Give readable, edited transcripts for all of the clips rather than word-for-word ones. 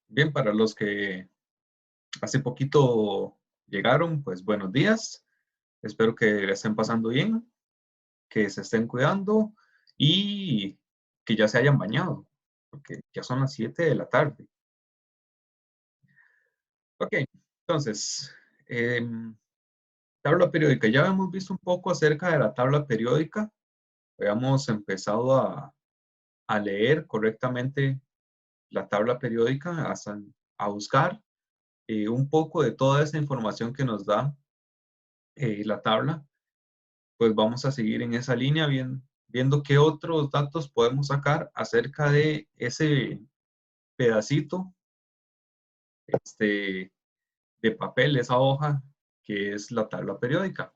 Bien, para los que hace poquito llegaron, pues buenos días. Espero que la estén pasando bien, que se estén cuidando y que ya se hayan bañado, porque ya son las 7 de la tarde. Ok, entonces, em, tabla periódica. Ya hemos visto un poco acerca de la tabla periódica. Habíamos empezado a leer correctamente la tabla periódica, hasta a buscar un poco de toda esa información que nos da la tabla. Pues vamos a seguir en esa línea viendo qué otros datos podemos sacar acerca de ese pedacito este, de papel, esa hoja que es la tabla periódica.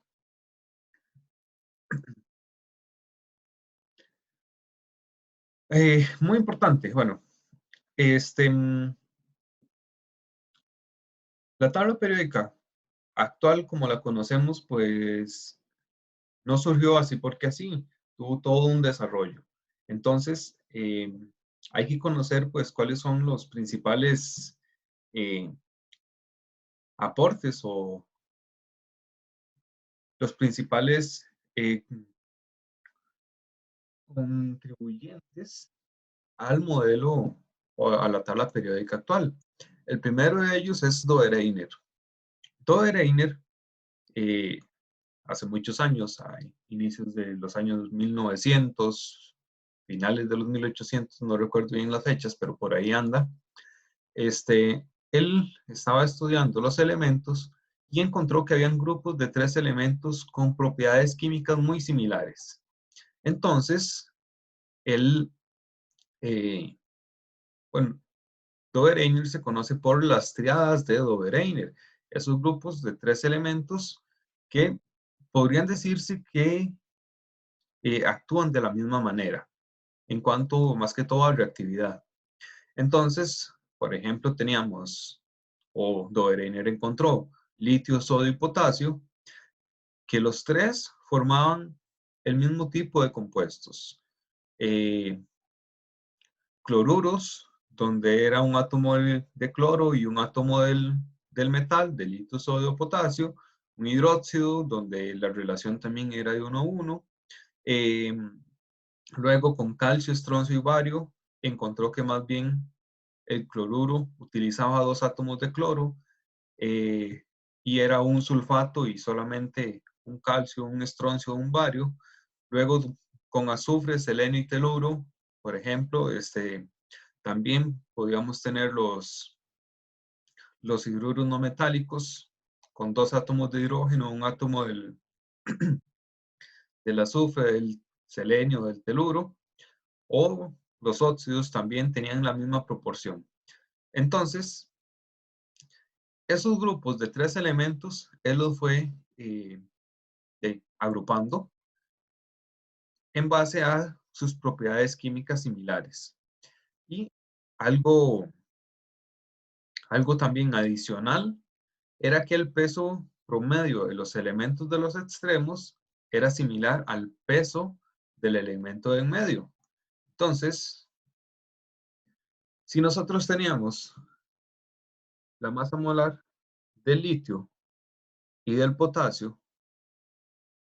Muy importante, bueno, este, la tabla periódica actual como la conocemos, pues no surgió así porque así, tuvo todo un desarrollo. Entonces, hay que conocer pues cuáles son los principales eh, aportes o los principales eh, contribuyentes al modelo o a la tabla periódica actual. El primero de ellos es Dobereiner. Dobereiner, eh, hace muchos años, a inicios de los años 1900, finales de los 1800, no recuerdo bien las fechas, pero por ahí anda, él estaba estudiando los elementos y encontró que habían grupos de 3 elementos con propiedades químicas muy similares. Entonces, él, eh, bueno, Dobereiner se conoce por las triadas de Dobereiner, esos grupos de 3 elementos que podrían decirse que actúan de la misma manera en cuanto más que todo a reactividad. Entonces, por ejemplo, teníamos, o Dobereiner encontró, litio, sodio y potasio, que los tres formaban el mismo tipo de compuestos. Eh, Cloruros, donde era un átomo de cloro y un átomo del metal, de litio, sodio, potasio, un hidróxido, donde la relación también era de 1 a 1. Eh, Luego, con calcio, estroncio y bario, encontró que más bien el cloruro utilizaba 2 átomos de cloro y era un sulfato y solamente un calcio, un estroncio, un bario. Luego, con azufre, selenio y teluro, por ejemplo, también podríamos tener los hidruros no metálicos con 2 átomos de hidrógeno, un átomo del azufre, del selenio, del teluro, o los óxidos también tenían la misma proporción. Entonces, esos grupos de 3 elementos, él los fue agrupando en base a sus propiedades químicas similares. Y algo, algo también adicional era que el peso promedio de los elementos de los extremos era similar al peso del elemento de en medio. Entonces, si nosotros teníamos la masa molar del litio y del potasio,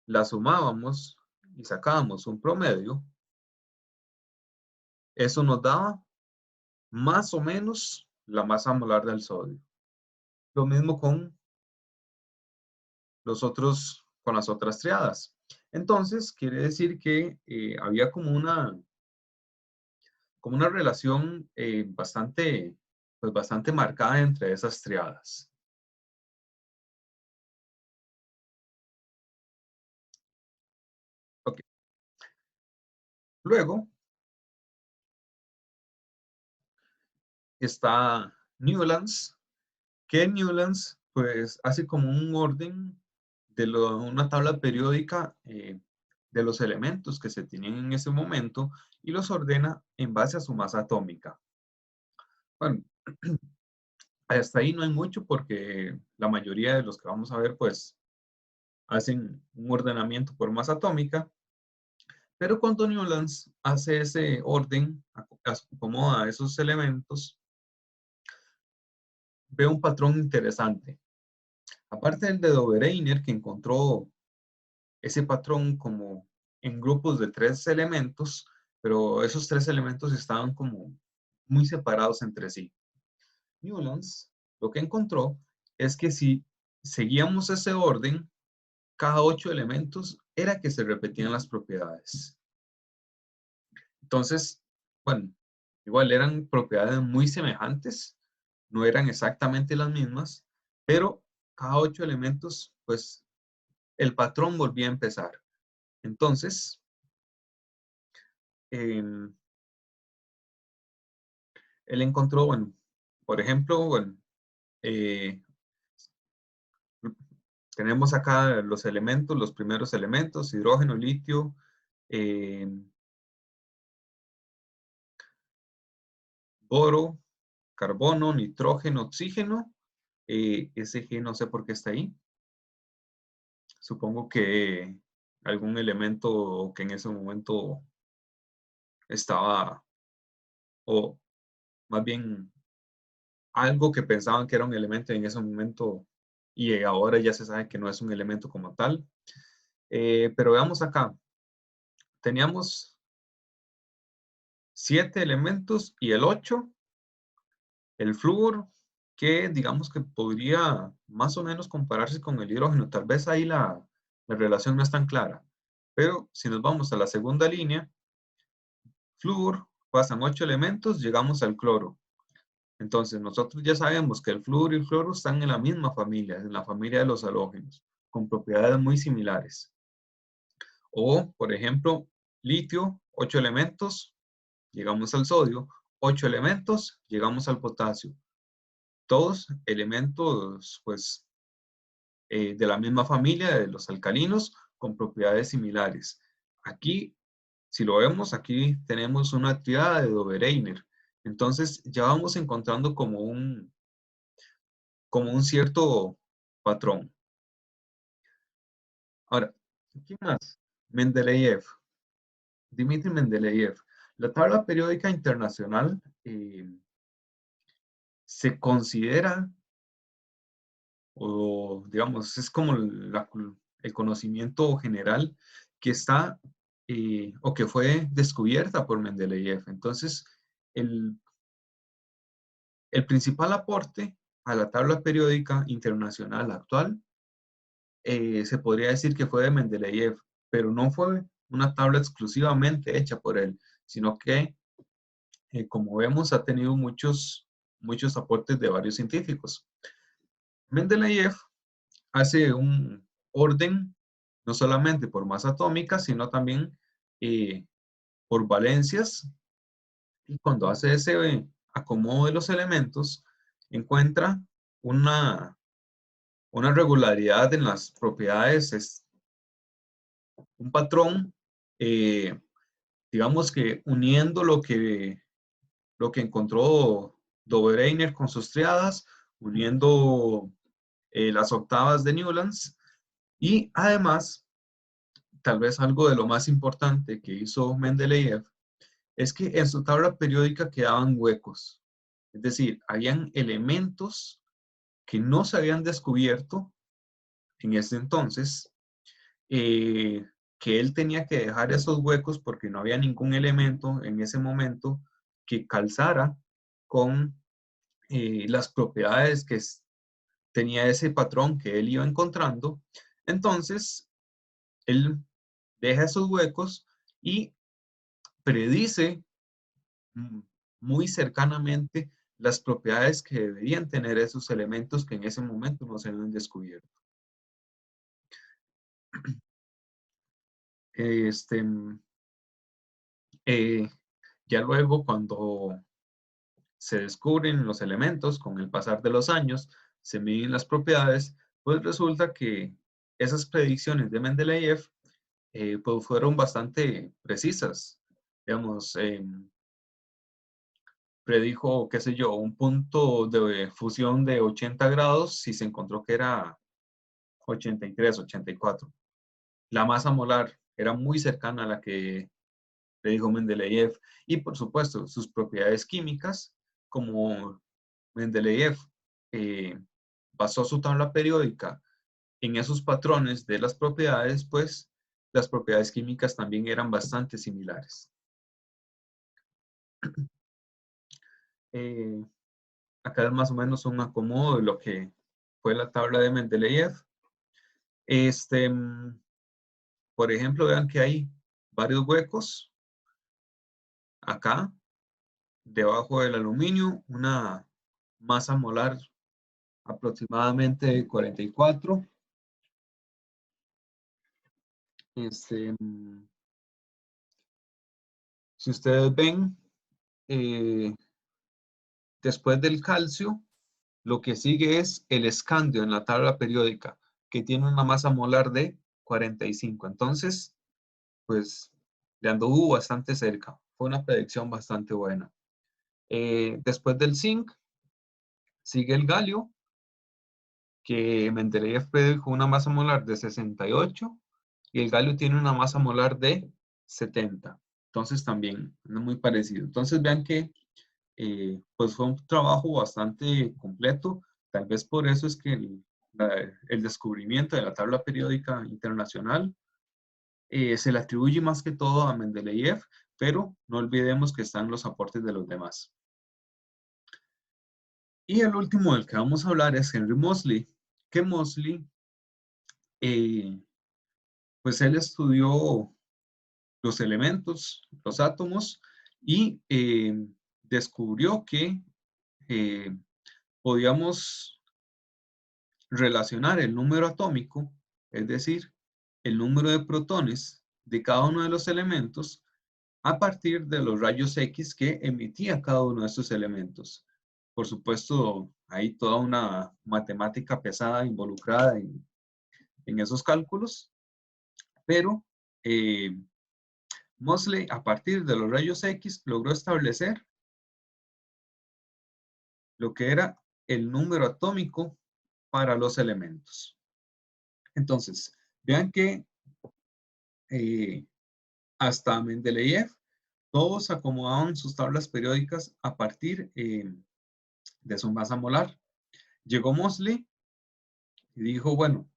la sumábamos y sacábamos un promedio, eso nos daba más o menos la masa molar del sodio. Lo mismo con con las otras triadas. Entonces, quiere decir que había como una relación pues bastante marcada entre esas triadas. Okay. Luego está Newlands, que Newlands pues hace como un orden de una tabla periódica de los elementos que se tienen en ese momento y los ordena en base a su masa atómica. Bueno, hasta ahí no hay mucho porque la mayoría de los que vamos a ver pues hacen un ordenamiento por masa atómica, pero cuando Newlands hace ese orden acomoda esos elementos, ve un patrón interesante. Aparte del de Dobereiner, que encontró ese patrón como en grupos de 3 elementos, pero esos 3 elementos estaban como muy separados entre sí. Newlands lo que encontró es que si seguíamos ese orden, cada 8 elementos era que se repetían las propiedades. Entonces, bueno, igual eran propiedades muy semejantes, no eran exactamente las mismas, pero cada 8 elementos, pues el patrón volvía a empezar. Entonces, él encontró, bueno, por ejemplo, bueno, eh, tenemos acá los elementos, los primeros elementos, hidrógeno, litio, eh, boro, carbono, nitrógeno, oxígeno. Ese G no sé por qué está ahí. Supongo que algún elemento que en ese momento estaba, o más bien algo que pensaban que era un elemento en ese momento y ahora ya se sabe que no es un elemento como tal. Pero veamos acá. Teníamos 7 elementos y el 8, el flúor, que digamos que podría más o menos compararse con el hidrógeno. Tal vez ahí la relación no es tan clara. Pero si nos vamos a la segunda línea, flúor, pasan 8 elementos, llegamos al cloro. Entonces, nosotros ya sabemos que el flúor y el cloro están en la misma familia, en la familia de los halógenos, con propiedades muy similares. O, por ejemplo, litio, 8 elementos, llegamos al sodio, 8 elementos, llegamos al potasio. Todos elementos, pues, de la misma familia, de los alcalinos, con propiedades similares. Aquí, si lo vemos, aquí tenemos una triada de Dobereiner. Entonces, ya vamos encontrando como un cierto patrón. Ahora, ¿quién más? Mendeleev, Dmitri Mendeleev. La tabla periódica internacional se considera, o digamos, es como el conocimiento general que está o que fue descubierta por Mendeleev. Entonces, el, el principal aporte a la tabla periódica internacional actual se podría decir que fue de Mendeleev, pero no fue una tabla exclusivamente hecha por él, sino que, como vemos, ha tenido muchos aportes de varios científicos. Mendeleev hace un orden no solamente por masa atómica, sino también por valencias, y cuando hace ese acomodo de los elementos, encuentra una, una regularidad en las propiedades, un patrón, eh, digamos que uniendo lo que encontró Dobereiner con sus triadas, uniendo las octavas de Newlands, y además, tal vez algo de lo más importante que hizo Mendeleev es que en su tabla periódica quedaban huecos. Es decir, habían elementos que no se habían descubierto en ese entonces, eh, que él tenía que dejar esos huecos porque no había ningún elemento en ese momento que calzara con las propiedades que tenía ese patrón que él iba encontrando. Entonces, él deja esos huecos y predice muy cercanamente las propiedades que deberían tener esos elementos que en ese momento no se habían descubierto. Este, eh, ya luego, cuando se descubren los elementos con el pasar de los años, se miden las propiedades, pues resulta que esas predicciones de Mendeleev pues fueron bastante precisas. Digamos, predijo, qué sé yo, un punto de fusión de 80 grados y se encontró que era 83, 84. La masa molar era muy cercana a la que le dijo Mendeleev. Y por supuesto, sus propiedades químicas, como Mendeleev basó su tabla periódica en esos patrones de las propiedades, pues las propiedades químicas también eran bastante similares. Acá es más o menos un acomodo de lo que fue la tabla de Mendeleev. Por ejemplo, vean que hay varios huecos acá, debajo del aluminio, una masa molar aproximadamente 44. Si ustedes ven, después del calcio, lo que sigue es el escandio en la tabla periódica, que tiene una masa molar de 45. Entonces, pues, le anduvo bastante cerca. Fue una predicción bastante buena. Después del zinc, sigue el galio, que Mendeleev predijo una masa molar de 68 y el galio tiene una masa molar de 70. Entonces también es muy parecido. Entonces vean que pues fue un trabajo bastante completo. Tal vez por eso es que el descubrimiento de la tabla periódica internacional se le atribuye más que todo a Mendeleev, pero no olvidemos que están los aportes de los demás. Y el último del que vamos a hablar es Henry Moseley, que Moseley, pues él estudió los elementos, los átomos, y descubrió que podíamos relacionar el número atómico, es decir, el número de protones de cada uno de los elementos a partir de los rayos X que emitía cada uno de estos elementos. Por supuesto, hay toda una matemática pesada involucrada en esos cálculos, pero Moseley, a partir de los rayos X, logró establecer lo que era el número atómico para los elementos. Entonces, vean que hasta Mendeleev, todos acomodaban sus tablas periódicas a partir de su masa molar. Llegó Moseley y dijo, bueno,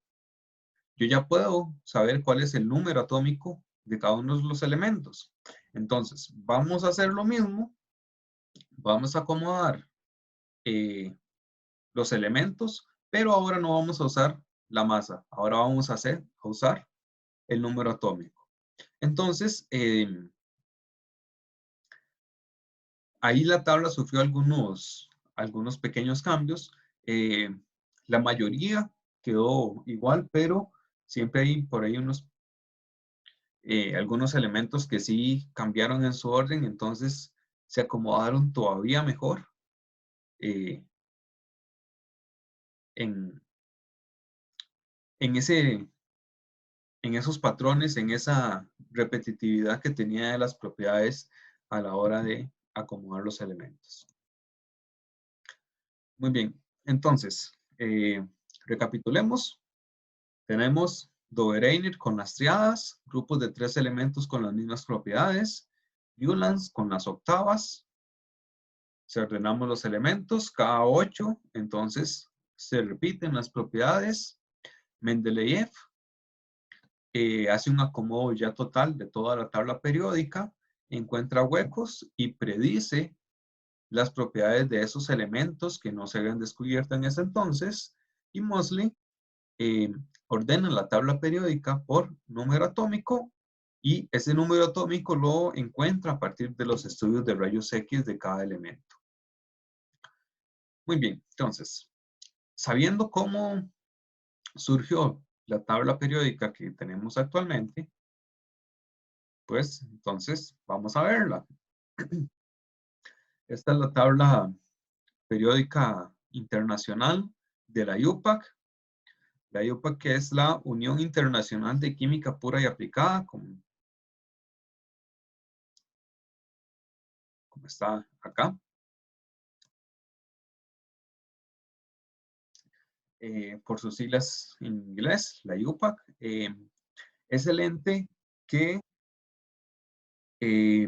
yo ya puedo saber cuál es el número atómico de cada uno de los elementos. Entonces, vamos a hacer lo mismo. Vamos a acomodar los elementos, pero ahora no vamos a usar la masa. Ahora vamos a usar el número atómico. Entonces, ahí la tabla sufrió algunos pequeños cambios. La mayoría quedó igual, pero siempre hay por ahí algunos elementos que sí cambiaron en su orden, entonces se acomodaron todavía mejor eh, en, en, ese, en esos patrones, en esa repetitividad que tenía de las propiedades a la hora de acomodar los elementos. Muy bien, entonces, recapitulemos. Tenemos Dobereiner con las triadas, grupos de 3 elementos con las mismas propiedades, Newlands con las octavas. Si ordenamos los elementos, cada 8, entonces se repiten las propiedades. Mendeleev hace un acomodo ya total de toda la tabla periódica, encuentra huecos y predice las propiedades de esos elementos que no se habían descubierto en ese entonces. Y Moseley ordena la tabla periódica por número atómico y ese número atómico lo encuentra a partir de los estudios de rayos X de cada elemento. Muy bien, entonces, sabiendo cómo surgió la tabla periódica que tenemos actualmente, pues entonces vamos a verla. Esta es la tabla periódica internacional de la IUPAC. La IUPAC, que es la Unión Internacional de Química Pura y Aplicada, como está acá. Por sus siglas en inglés, la IUPAC. Es el ente que Eh,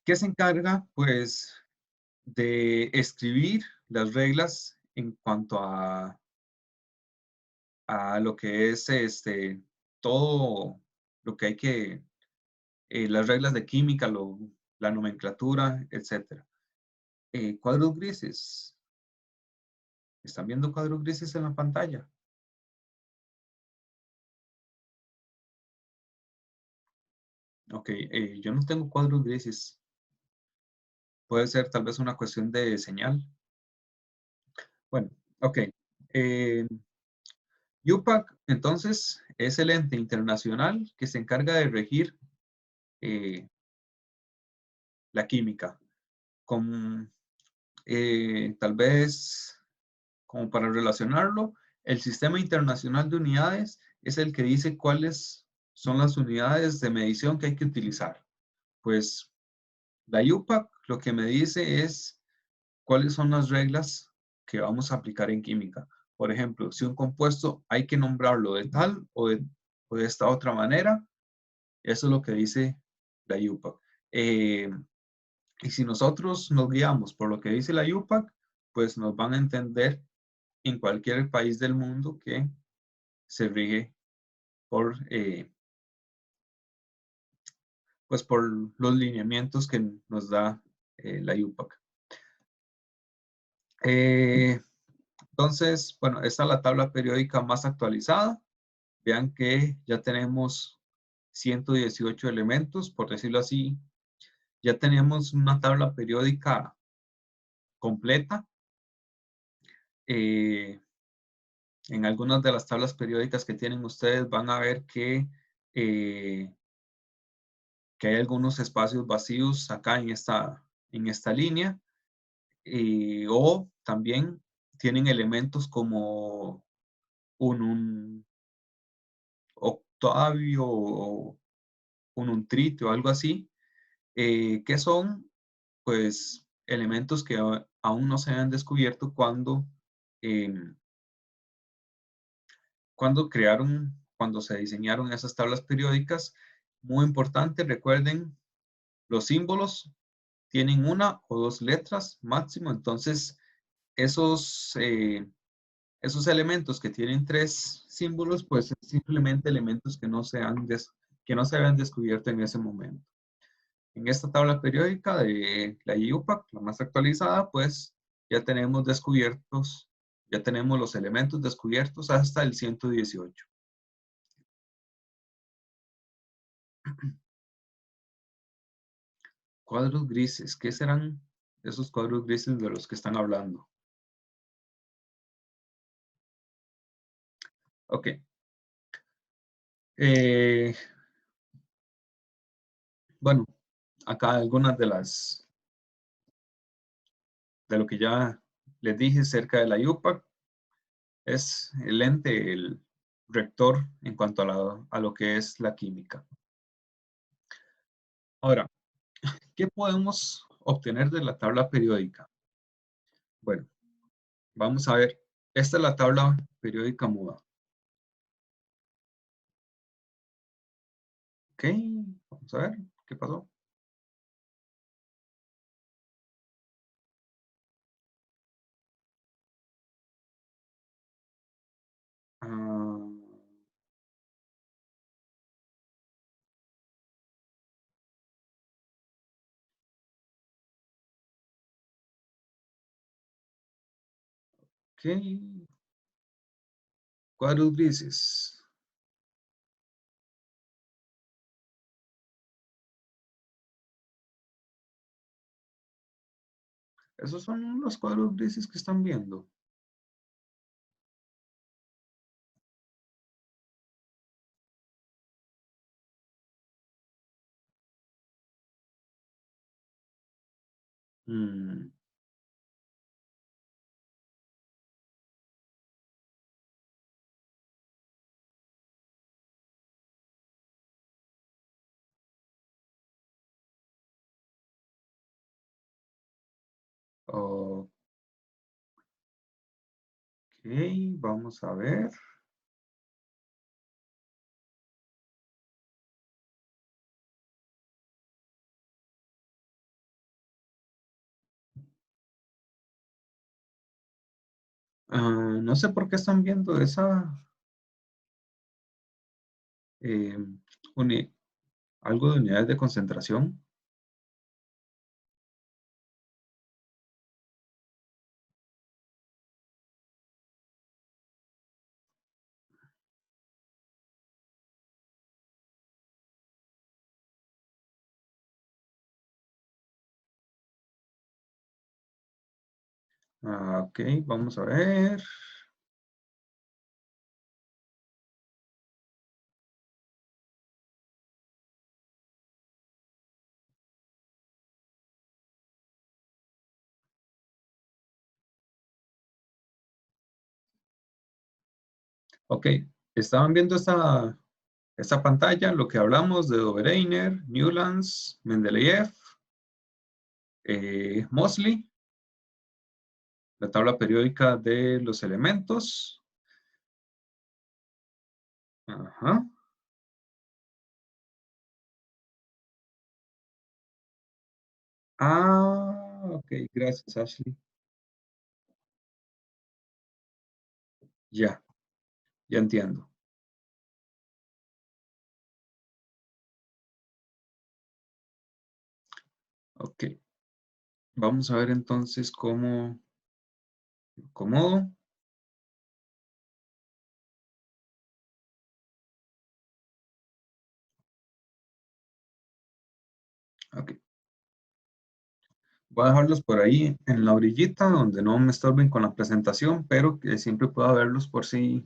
¿Qué se encarga? Pues de escribir las reglas en cuanto a lo que es todo lo que hay que, las reglas de química, la nomenclatura, etcétera. Cuadros grises. ¿Están viendo cuadros grises en la pantalla? Ok, yo no tengo cuadros grises. Puede ser tal vez una cuestión de señal. Bueno, ok. Eh, UPAC, entonces, es el ente internacional que se encarga de regir eh, la química. Con, tal vez, como para relacionarlo, el Sistema Internacional de Unidades es el que dice cuáles son las unidades de medición que hay que utilizar. Pues la UPAC lo que me dice es cuáles son las reglas que vamos a aplicar en química. Por ejemplo, si un compuesto hay que nombrarlo de tal o de esta otra manera, eso es lo que dice la UPAC. Y si nosotros nos guiamos por lo que dice la UPAC, pues nos van a entender en cualquier país del mundo que se rige por, pues por los lineamientos que nos da la UPAC. Entonces, bueno, esta es la tabla periódica más actualizada. Vean que ya tenemos 118 elementos, por decirlo así. Ya tenemos una tabla periódica completa. Eh, en algunas de las tablas periódicas que tienen ustedes van a ver eh, que hay algunos espacios vacíos acá en esta línea. O también tienen elementos como un octavio o un untritio o algo así, que son pues elementos que aún no se han descubierto em, cuando se diseñaron esas tablas periódicas. Muy importante, recuerden, los símbolos tienen una o dos letras máximo, entonces esos, esos elementos que tienen tres símbolos, pues simplemente elementos que no se habían descubierto en ese momento. En esta tabla periódica de la IUPAC, la más actualizada, pues ya tenemos los elementos descubiertos hasta el 118. Cuadros grises, ¿qué serán esos cuadros grises de los que están hablando? Ok. Eh, bueno, acá algunas de lo que ya les dije cerca de la IUPAC es el ente, el rector en cuanto a lo que es la química. Ahora, ¿qué podemos obtener de la tabla periódica? Bueno, vamos a ver. Esta es la tabla periódica muda. Ok, vamos a ver qué pasó. Ah, ok, cuadros grises. Esos son los cuadros grises que están viendo. Mm, ok, vamos a ver. No sé por qué están viendo esa, eh, uni- algo de unidades de concentración. Ok, vamos a ver. Ok, estaban viendo esta pantalla, lo que hablamos de Dobereiner, Newlands, Mendeleev, Mosley, la tabla periódica de los elementos. Ajá. Ok, gracias, Ashley. Ya, ya entiendo. Ok, vamos a ver entonces cómo acomodo. Ok, voy a dejarlos por ahí en la orillita donde no me estorben con la presentación, pero que siempre pueda verlos por si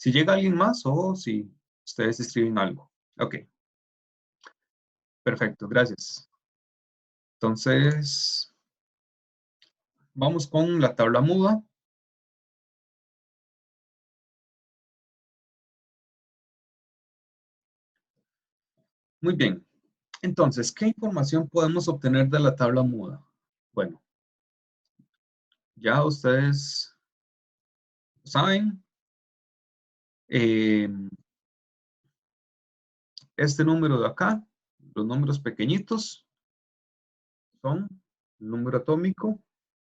llega alguien más o si ustedes escriben algo. Ok, perfecto, gracias. Entonces, vamos con la tabla muda. Muy bien. Entonces, ¿qué información podemos obtener de la tabla muda? Bueno, ya ustedes saben, eh, este número de acá, los números pequeñitos, son el número atómico,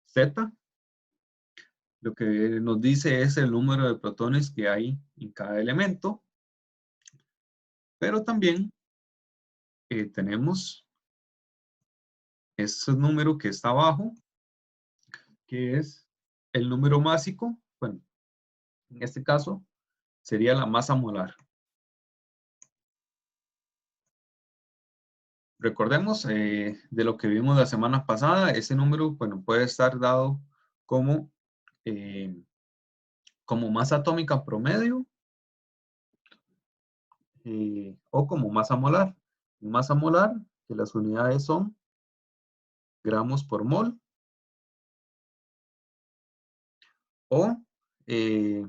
Z. Lo que nos dice es el número de protones que hay en cada elemento, pero también tenemos este número que está abajo, que es el número másico. Bueno, en este caso sería la masa molar. Recordemos de lo que vimos la semana pasada, ese número, bueno, puede estar dado como, eh, como masa atómica promedio o como masa molar. Masa molar, que las unidades son gramos por mol, o, eh,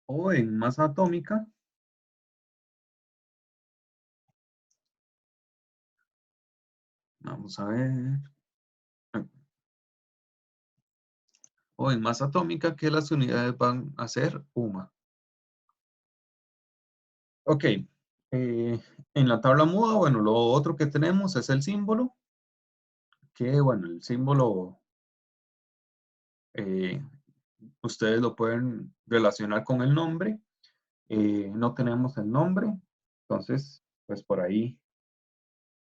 o en masa atómica, vamos a ver, o en masa atómica que las unidades van a ser UMA. Ok, en la tabla muda, bueno, lo otro que tenemos es el símbolo, que bueno, el símbolo eh, ustedes lo pueden relacionar con el nombre. No tenemos el nombre, entonces, pues por ahí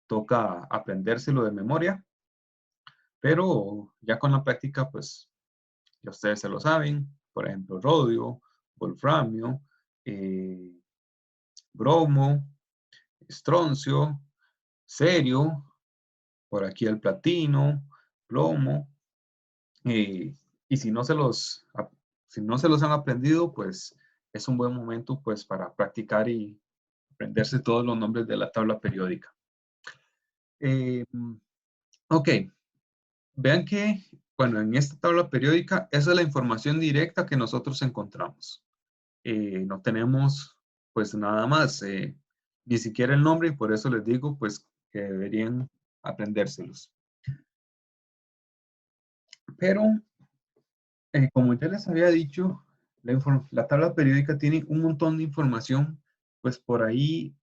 toca aprendérselo de memoria, pero ya con la práctica, pues ya ustedes se lo saben. Por ejemplo, rodio, wolframio, eh, bromo, estroncio, cerio, por aquí el platino, plomo, y si no se los han aprendido, pues es un buen momento pues para practicar y aprenderse todos los nombres de la tabla periódica. Eh, ok, vean que, bueno, en esta tabla periódica, esa es la información directa que nosotros encontramos. No tenemos pues nada más, ni siquiera el nombre, y por eso les digo pues que deberían aprendérselos. Pero, como ya les había dicho, la tabla periódica tiene un montón de información, pues por ahí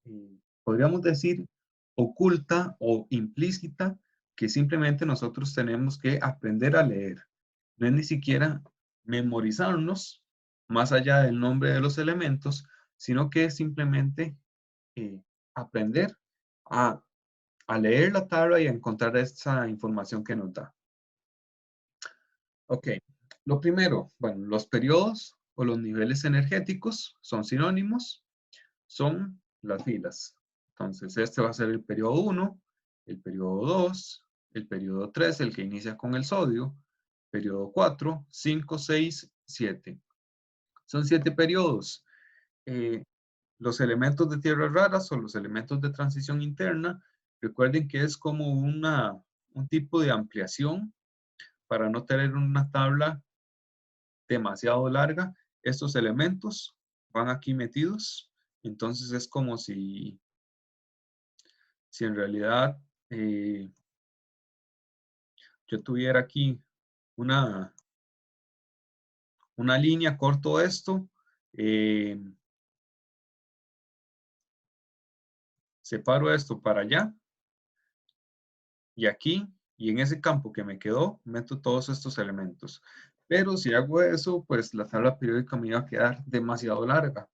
podríamos decir oculta o implícita, que simplemente nosotros tenemos que aprender a leer. No es ni siquiera memorizarnos más allá del nombre de los elementos, sino que es simplemente aprender a, a leer la tabla y a encontrar esa información que nos da. Ok, lo primero, bueno, los periodos o los niveles energéticos son sinónimos, son las filas. Entonces, este va a ser el periodo 1, el periodo 2, el periodo 3, el que inicia con el sodio, periodo 4, 5, 6, 7. Son 7 periodos. Eh, los elementos de tierras raras o los elementos de transición interna, recuerden que es como un tipo de ampliación para no tener una tabla demasiado larga. Estos elementos van aquí metidos, entonces es como si en realidad yo tuviera aquí una, una línea, corto esto, separo esto para allá y aquí, y en ese campo que me quedó, meto todos estos elementos. Pero si hago eso, pues la tabla periódica me iba a quedar demasiado larga,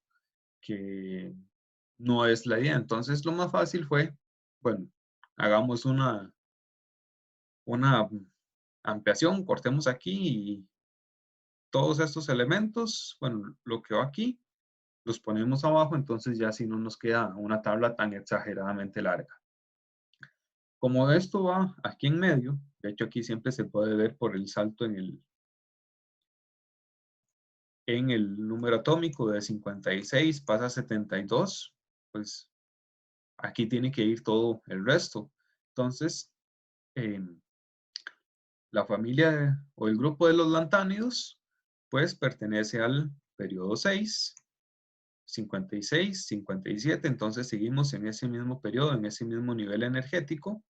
que no es la idea. Entonces lo más fácil fue, bueno, hagamos una ampliación, cortemos aquí y todos estos elementos, bueno, lo que va aquí, los ponemos abajo, entonces ya si no nos queda una tabla tan exageradamente larga. Como esto va aquí en medio, de hecho aquí siempre se puede ver por el salto en el número atómico de 56 pasa a 72, pues aquí tiene que ir todo el resto. Entonces, la familia o el grupo de los lantánidos, pues pertenece al periodo 6, 56, 57, entonces seguimos en ese mismo periodo, en ese mismo nivel energético,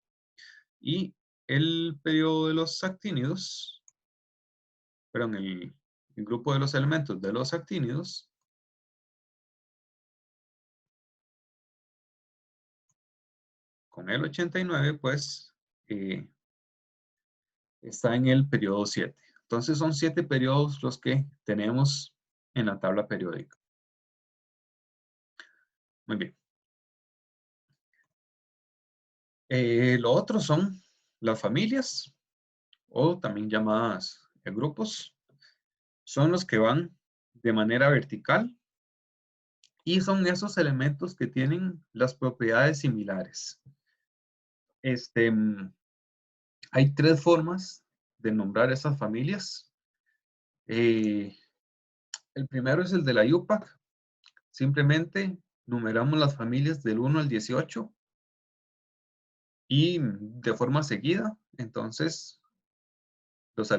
y el periodo de los actínidos, perdón, el grupo de los elementos de los actínidos, con el 89, pues está en el periodo 7. Entonces son 7 periodos los que tenemos en la tabla periódica. Muy bien. Lo otro son las familias, o también llamadas grupos. Son los que van de manera vertical y son esos elementos que tienen las propiedades similares. Hay 3 formas de nombrar esas familias. El primero es el de la IUPAC. Simplemente numeramos las familias del 1 al 18 y de forma seguida. Entonces, los,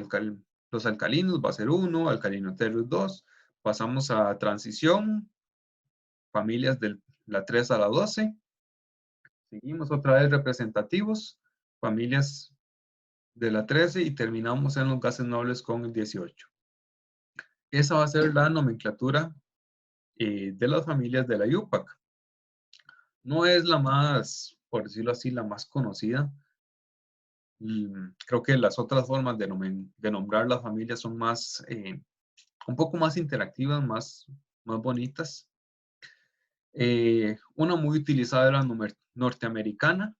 los alcalinos va a ser 1, alcalino tercio 2. Pasamos a transición, familias de la 3 a la 12. Seguimos otra vez representativos, familias de la 13 y terminamos en los gases nobles con el 18. Esa va a ser la nomenclatura de las familias de la IUPAC. No es la más, por decirlo así, la más conocida. Creo que las otras formas de nombrar las familias son más, un poco más interactivas, más bonitas. Una muy utilizada es la norteamericana,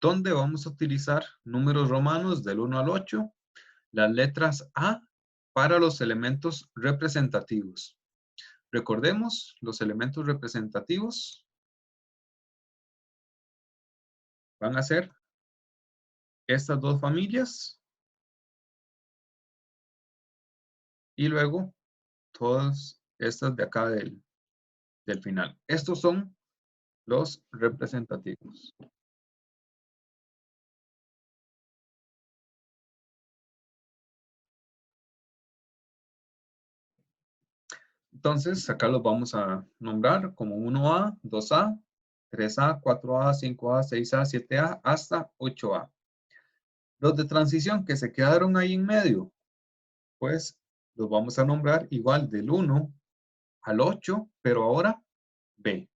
donde vamos a utilizar números romanos del 1 al 8, las letras A para los elementos representativos. Recordemos, los elementos representativos van a ser estas dos familias y luego todas estas de acá del final. Estos son los representativos. Entonces, acá los vamos a nombrar como 1A, 2A, 3A, 4A, 5A, 6A, 7A, hasta 8A. Los de transición que se quedaron ahí en medio, pues los vamos a nombrar igual del 1 al 8, pero ahora B.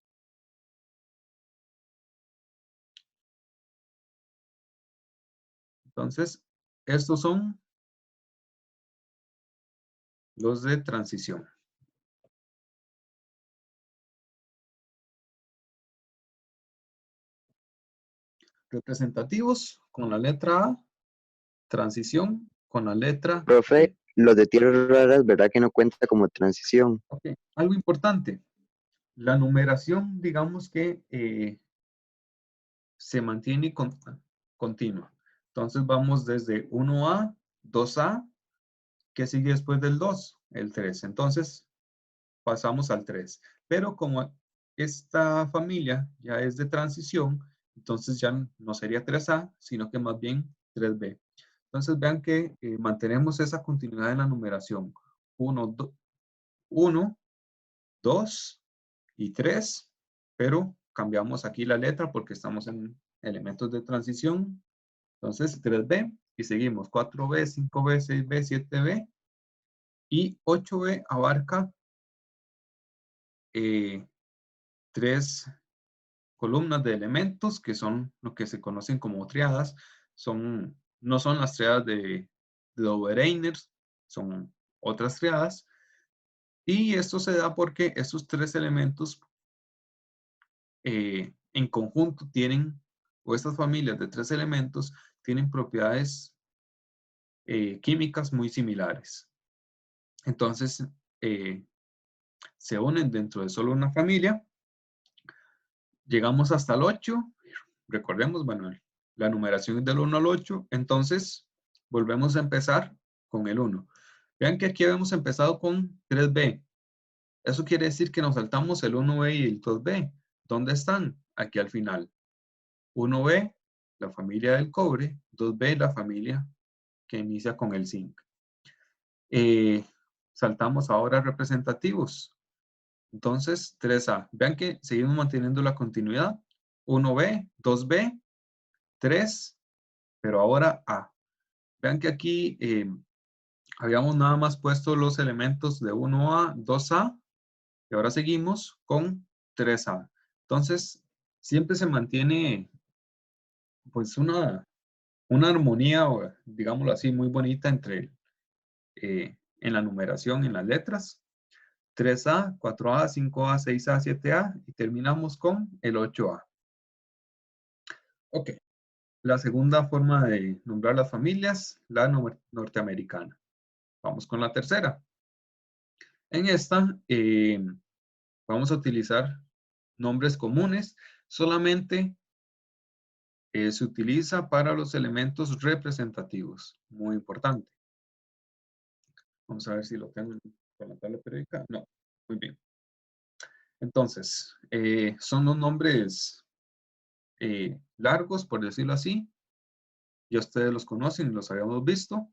Entonces, estos son los de transición. Representativos con la letra A, transición con la letra Profe, B. los de tierras raras, ¿verdad que no cuenta como transición? Ok, algo importante, la numeración, digamos que se mantiene continua. Entonces vamos desde 1A, 2A, ¿qué sigue después del 2? El 3. Entonces pasamos al 3. Pero como esta familia ya es de transición, entonces ya no sería 3A, sino que más bien 3B. Entonces vean que mantenemos esa continuidad en la numeración. 1, 2 y 3, pero cambiamos aquí la letra porque estamos en elementos de transición. Entonces 3B y seguimos 4B, 5B, 6B, 7B y 8B abarca 3 columnas de elementos que son lo que se conocen como triadas. No son las triadas de Obereiner, son otras triadas. Y esto se da porque estos 3 elementos en conjunto tienen, o estas familias de 3 elementos, tienen propiedades químicas muy similares. Entonces, se unen dentro de solo una familia. Llegamos hasta el 8. Recordemos, bueno, la numeración es del 1 al 8. Entonces, volvemos a empezar con el 1. Vean que aquí habíamos empezado con 3B. Eso quiere decir que nos saltamos el 1B y el 2B. ¿Dónde están? Aquí al final. 1B, la familia del cobre. 2B, la familia que inicia con el zinc. Saltamos ahora a representativos. Entonces, 3A. Vean que seguimos manteniendo la continuidad. 1B, 2B, 3, pero ahora A. Vean que aquí habíamos nada más puesto los elementos de 1A, 2A, y ahora seguimos con 3A. Entonces, siempre se mantiene pues una armonía, digámoslo así, muy bonita entre en la numeración, en las letras. 3A, 4A, 5A, 6A, 7A y terminamos con el 8A. Ok, la segunda forma de nombrar las familias, la norteamericana. Vamos con la tercera. En esta vamos a utilizar nombres comunes, solamente se utiliza para los elementos representativos. Muy importante. Vamos a ver si lo tengo en la tabla periódica. No, muy bien. Entonces, son los nombres largos, por decirlo así. Ya ustedes los conocen, los habíamos visto.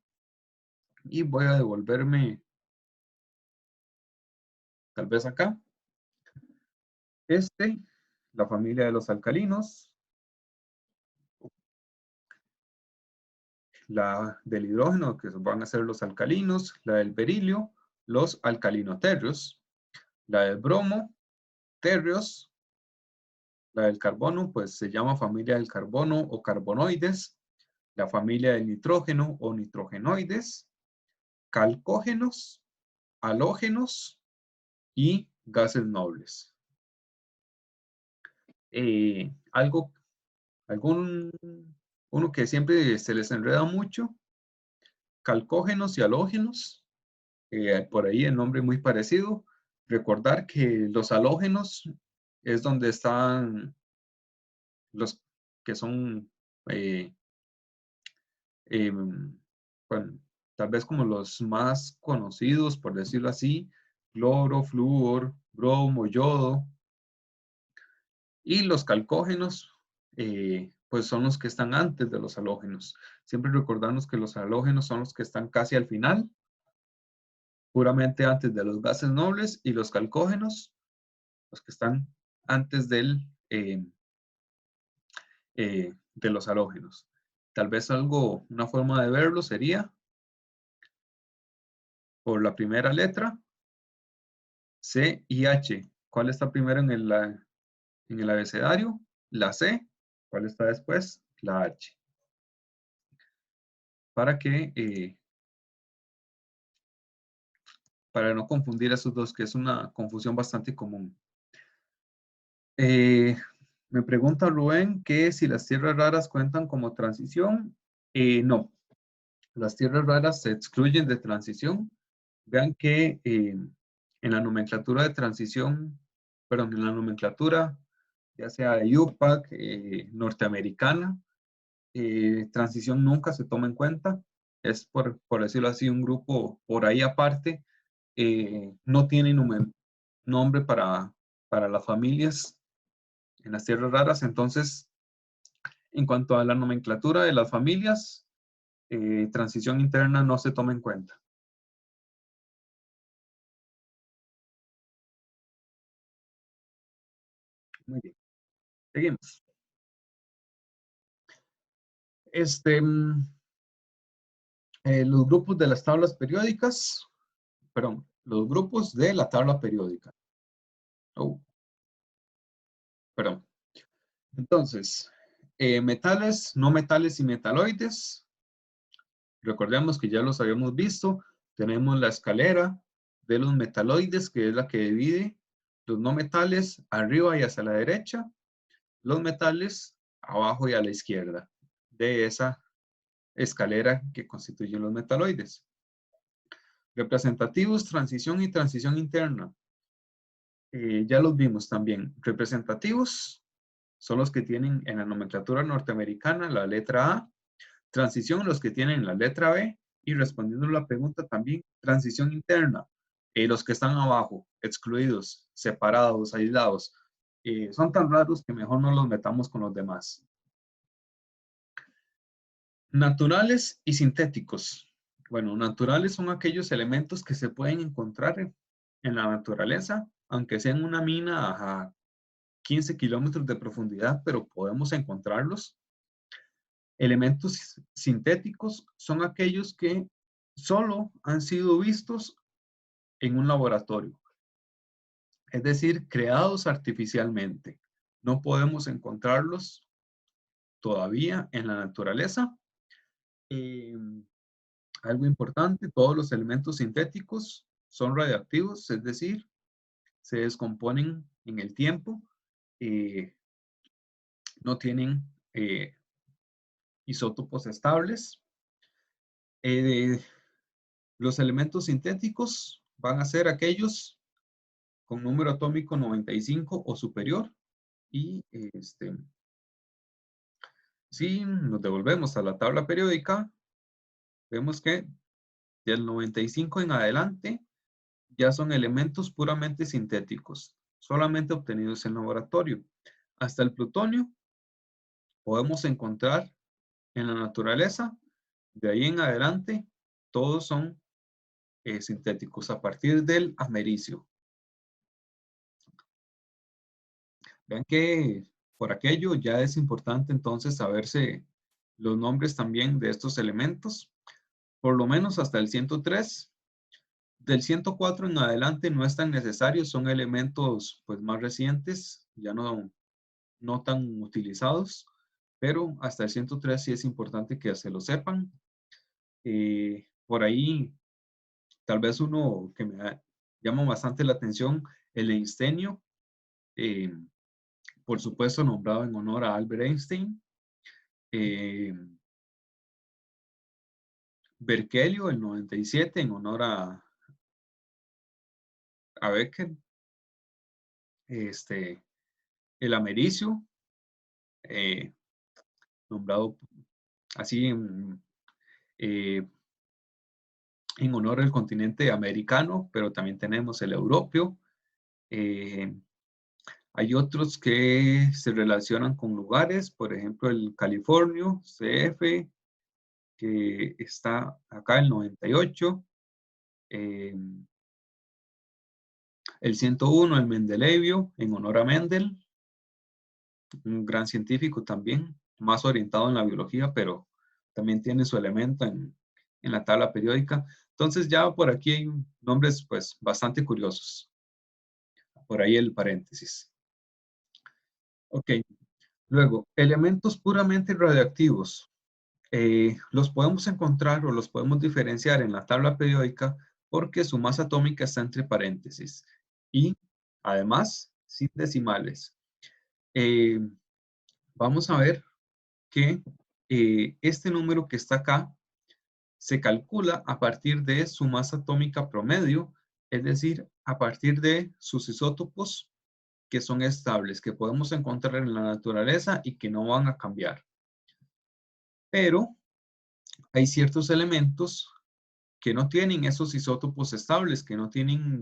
Y voy a devolverme tal vez acá. La familia de los alcalinos. La del hidrógeno, que van a ser los alcalinos. La del berilio, los alcalinoterrios. La del bromo, terrios. La del carbono, pues se llama familia del carbono o carbonoides. La familia del nitrógeno o nitrogenoides. Calcógenos, halógenos y gases nobles. Uno que siempre se les enreda mucho, calcógenos y halógenos, por ahí el nombre muy parecido. Recordar que los halógenos es donde están los que son, eh, bueno, tal vez como los más conocidos, por decirlo así, cloro, flúor, bromo, yodo. Y los calcógenos, pues son los que están antes de los halógenos. Siempre recordamos que los halógenos son los que están casi al final, puramente antes de los gases nobles, y los calcógenos, los que están antes de los halógenos. Tal vez una forma de verlo sería por la primera letra, C y H. ¿Cuál está primero en el abecedario? La C. ¿Cuál está después? La H. para que, para no confundir esos dos, que es una confusión bastante común. Me pregunta Rubén que si las tierras raras cuentan como transición. No, las tierras raras se excluyen de transición. Vean que en la nomenclatura de transición, perdón, en la nomenclatura, ya sea de UPAC, norteamericana, transición nunca se toma en cuenta. Es, por decirlo así, un grupo por ahí aparte. No tiene nombre para las familias en las tierras raras. Entonces, en cuanto a la nomenclatura de las familias, transición interna no se toma en cuenta. Muy bien, seguimos. Los grupos de las tablas periódicas, perdón, los grupos de la tabla periódica. Oh, perdón. Entonces, metales, no metales y metaloides. Recordemos que ya los habíamos visto. Tenemos la escalera de los metaloides, que es la que divide los no metales arriba y hacia la derecha, los metales abajo y a la izquierda de esa escalera que constituyen los metaloides. Representativos, transición y transición interna. Ya los vimos también. Representativos son los que tienen en la nomenclatura norteamericana la letra A. Transición, los que tienen la letra B. Y respondiendo a la pregunta también, transición interna. Los que están abajo, excluidos, separados, aislados. Son tan raros que mejor no los metamos con los demás. Naturales y sintéticos. Bueno, naturales son aquellos elementos que se pueden encontrar en la naturaleza, aunque sea en una mina a 15 kilómetros de profundidad, pero podemos encontrarlos. Elementos sintéticos son aquellos que solo han sido vistos en un laboratorio, es decir, creados artificialmente. No podemos encontrarlos todavía en la naturaleza. Eh, Algo importante, todos los elementos sintéticos son radiactivos, es decir, se descomponen en el tiempo, no tienen isótopos estables. Los elementos sintéticos van a ser aquellos con número atómico 95 o superior. Y si nos devolvemos a la tabla periódica, vemos que del 95 en adelante ya son elementos puramente sintéticos, solamente obtenidos en laboratorio. Hasta el plutonio podemos encontrar en la naturaleza. De ahí en adelante, todos son sintéticos a partir del americio. Vean que por aquello ya es importante entonces saberse los nombres también de estos elementos, por lo menos hasta el 103. Del 104 en adelante no es tan necesario, son elementos pues más recientes, ya no tan utilizados, pero hasta el 103 sí es importante que se lo sepan. Por ahí, tal vez uno que llama bastante la atención, el einstenio, eh, por supuesto nombrado en honor a Albert Einstein. Berkelio, el 97, en honor a Becker. El americio, nombrado así en honor al continente americano, pero también tenemos el europeo. Hay otros que se relacionan con lugares, por ejemplo, el Californio, CF, que está acá el 98. El 101, el Mendelevio, en honor a Mendel, un gran científico también, más orientado en la biología, pero también tiene su elemento en la tabla periódica. Entonces ya por aquí hay nombres pues bastante curiosos. Por ahí el paréntesis. Ok, luego, elementos puramente radioactivos. Los podemos encontrar o los podemos diferenciar en la tabla periódica porque su masa atómica está entre paréntesis y además sin decimales. Vamos a ver que este número que está acá se calcula a partir de su masa atómica promedio, es decir, a partir de sus isótopos que son estables, que podemos encontrar en la naturaleza y que no van a cambiar. Pero hay ciertos elementos que no tienen esos isótopos estables, que no tienen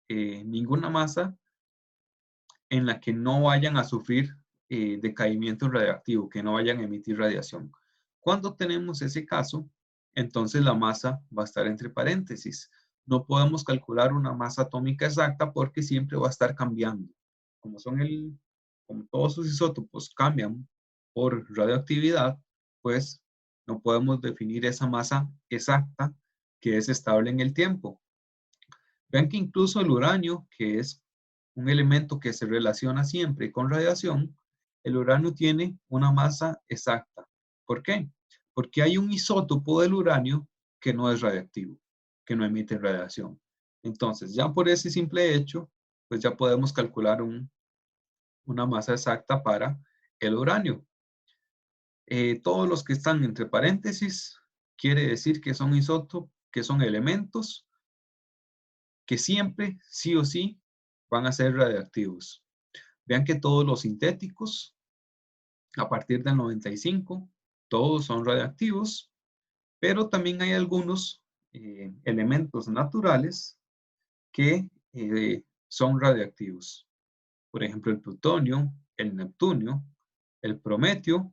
ninguna masa en la que no vayan a sufrir decaimiento radiactivo, que no vayan a emitir radiación. Cuando tenemos ese caso, entonces la masa va a estar entre paréntesis. No podemos calcular una masa atómica exacta porque siempre va a estar cambiando. Como todos sus isótopos cambian por radioactividad, pues no podemos definir esa masa exacta que es estable en el tiempo. Vean que incluso el uranio, que es un elemento que se relaciona siempre con radiación, el uranio tiene una masa exacta. ¿Por qué? Porque hay un isótopo del uranio que no es radiactivo, que no emite radiación. Entonces, ya por ese simple hecho, pues ya podemos calcular una masa exacta para el uranio. Todos los que están entre paréntesis quiere decir que son isótopos, que son elementos que siempre, sí o sí, van a ser radiactivos. Vean que todos los sintéticos, a partir del 95, todos son radiactivos, pero también hay algunos elementos naturales que son radiactivos. Por ejemplo, el plutonio, el neptunio, el prometio,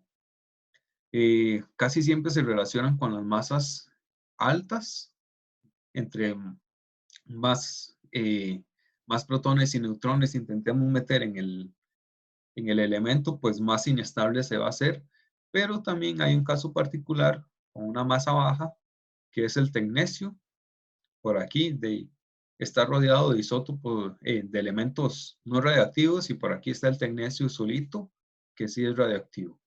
casi siempre se relacionan con las masas altas, entre más, más protones y neutrones intentemos meter en el elemento, pues más inestable se va a hacer. Pero también hay un caso particular con una masa baja, que es el tecnecio. Por aquí está rodeado de isótopos, de elementos no radiactivos, y por aquí está el tecnecio solito, que sí es radioactivo.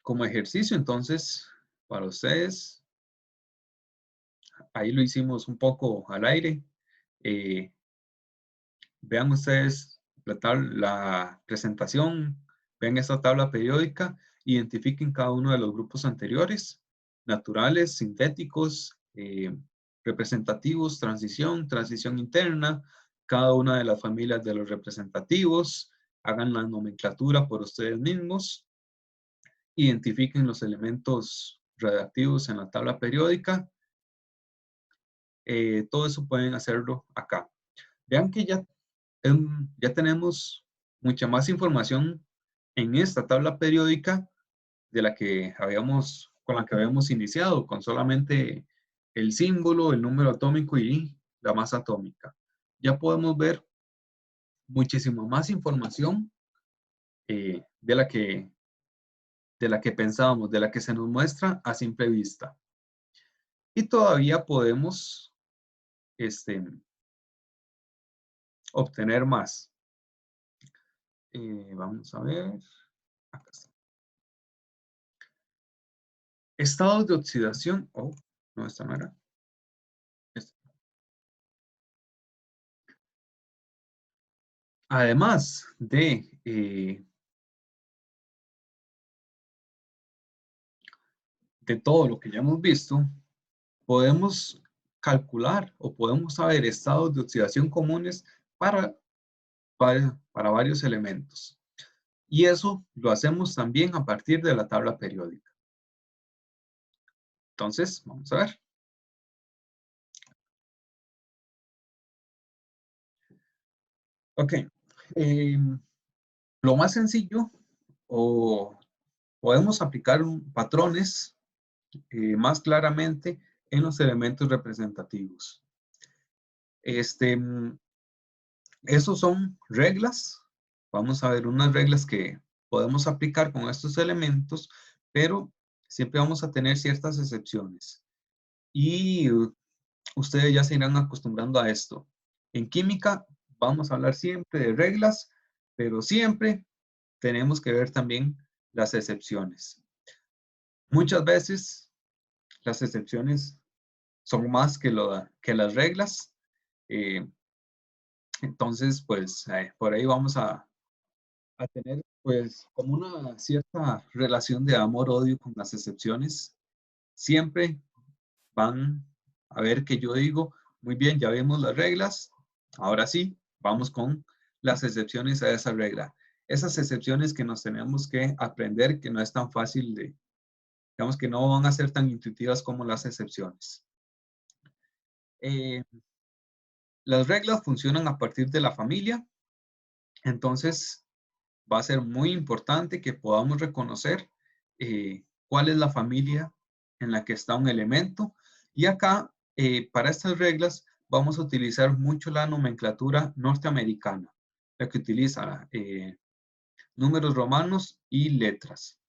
Como ejercicio, entonces, para ustedes, ahí lo hicimos un poco al aire. Vean ustedes la presentación, vean esta tabla periódica, identifiquen cada uno de los grupos anteriores, naturales, sintéticos, representativos, transición interna, cada una de las familias de los representativos, hagan la nomenclatura por ustedes mismos, identifiquen los elementos radiactivos en la tabla periódica. Todo eso pueden hacerlo acá. Vean que ya tenemos mucha más información en esta tabla periódica de con la que habíamos iniciado, con solamente el símbolo, el número atómico y la masa atómica. Ya podemos ver muchísima más información de la que pensábamos, de la que se nos muestra a simple vista. Y todavía podemos obtener más. Vamos a ver. Acá está. Estados de oxidación. Oh, no, esta no era. Además de todo lo que ya hemos visto, podemos calcular o podemos saber estados de oxidación comunes para varios elementos. Y eso lo hacemos también a partir de la tabla periódica. Entonces, vamos a ver. Ok. Lo más sencillo, o podemos aplicar patrones más claramente en los elementos representativos. Esos son reglas. Vamos a ver unas reglas que podemos aplicar con estos elementos, pero siempre vamos a tener ciertas excepciones. Y ustedes ya se irán acostumbrando a esto. En química vamos a hablar siempre de reglas, pero siempre tenemos que ver también las excepciones. Muchas veces las excepciones son más que las reglas. Entonces, pues por ahí vamos a tener pues como una cierta relación de amor-odio con las excepciones. Siempre van a ver que yo digo, muy bien, ya vimos las reglas, ahora sí, vamos con las excepciones a esa regla. Esas excepciones que nos tenemos que aprender, que no es tan fácil de, digamos que no van a ser tan intuitivas como las excepciones. Las reglas funcionan a partir de la familia, entonces va a ser muy importante que podamos reconocer cuál es la familia en la que está un elemento. Y acá, para estas reglas, vamos a utilizar mucho la nomenclatura norteamericana, la que utiliza números romanos y letras.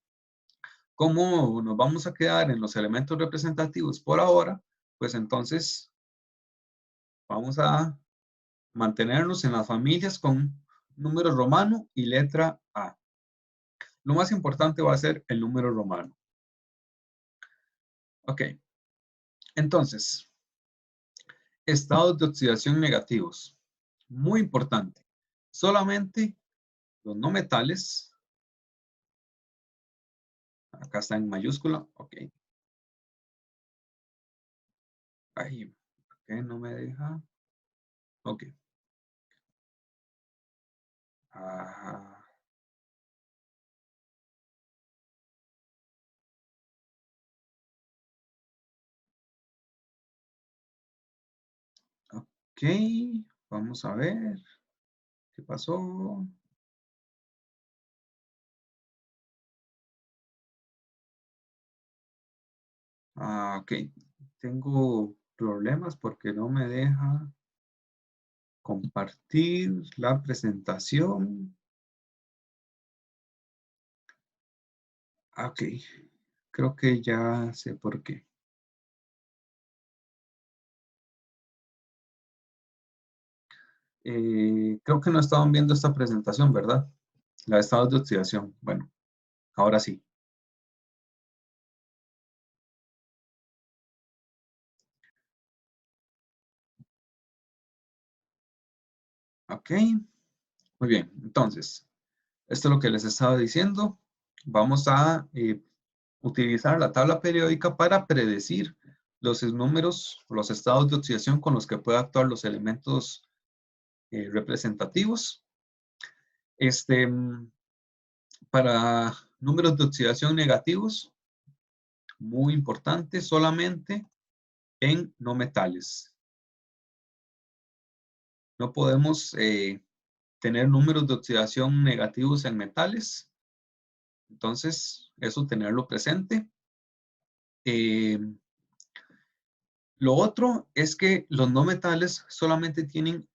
¿Cómo nos vamos a quedar en los elementos representativos por ahora? Pues entonces vamos a mantenernos en las familias con número romano y letra A. Lo más importante va a ser el número romano. Ok, entonces, estados de oxidación negativos. Muy importante. Solamente los no metales, acá está en mayúscula, ok. Ay, ¿por qué no me deja? Ok. Ah, ok, vamos a ver qué pasó. Ah, ok, tengo problemas porque no me deja compartir la presentación. Ok, creo que ya sé por qué. Creo que no estaban viendo esta presentación, ¿verdad? La de estados de oxidación. Bueno, ahora sí. Ok, muy bien. Entonces, esto es lo que les estaba diciendo. Vamos a utilizar la tabla periódica para predecir los números, los estados de oxidación con los que pueden actuar los elementos representativos. Para números de oxidación negativos, muy importante, solamente en no metales. No podemos tener números de oxidación negativos en metales. Entonces, eso tenerlo presente. Lo otro es que los no metales solamente tienen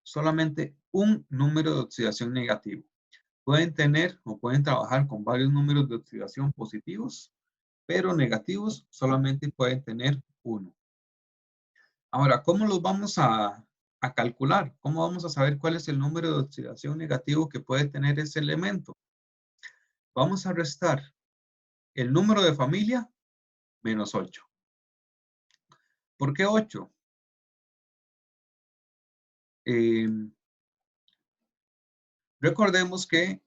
solamente un número de oxidación negativo. Pueden tener o pueden trabajar con varios números de oxidación positivos, pero negativos solamente pueden tener uno. Ahora, ¿cómo los vamos a calcular? ¿Cómo vamos a saber cuál es el número de oxidación negativo que puede tener ese elemento? Vamos a restar el número de familia menos 8. ¿Por qué 8? Recordemos que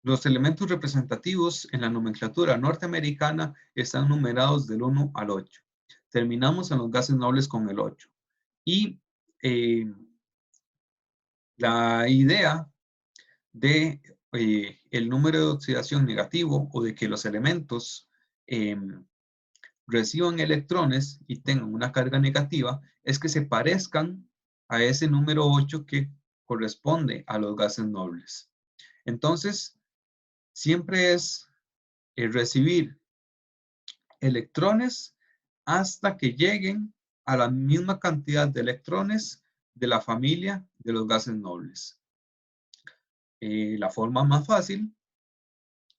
los elementos representativos en la nomenclatura norteamericana están numerados del 1 al 8. Terminamos en los gases nobles con el 8. Y la idea de el número de oxidación negativo o de que los elementos reciban electrones y tengan una carga negativa es que se parezcan a ese número 8 que corresponde a los gases nobles. Entonces, siempre es recibir electrones hasta que lleguen a la misma cantidad de electrones de la familia de los gases nobles. La forma más fácil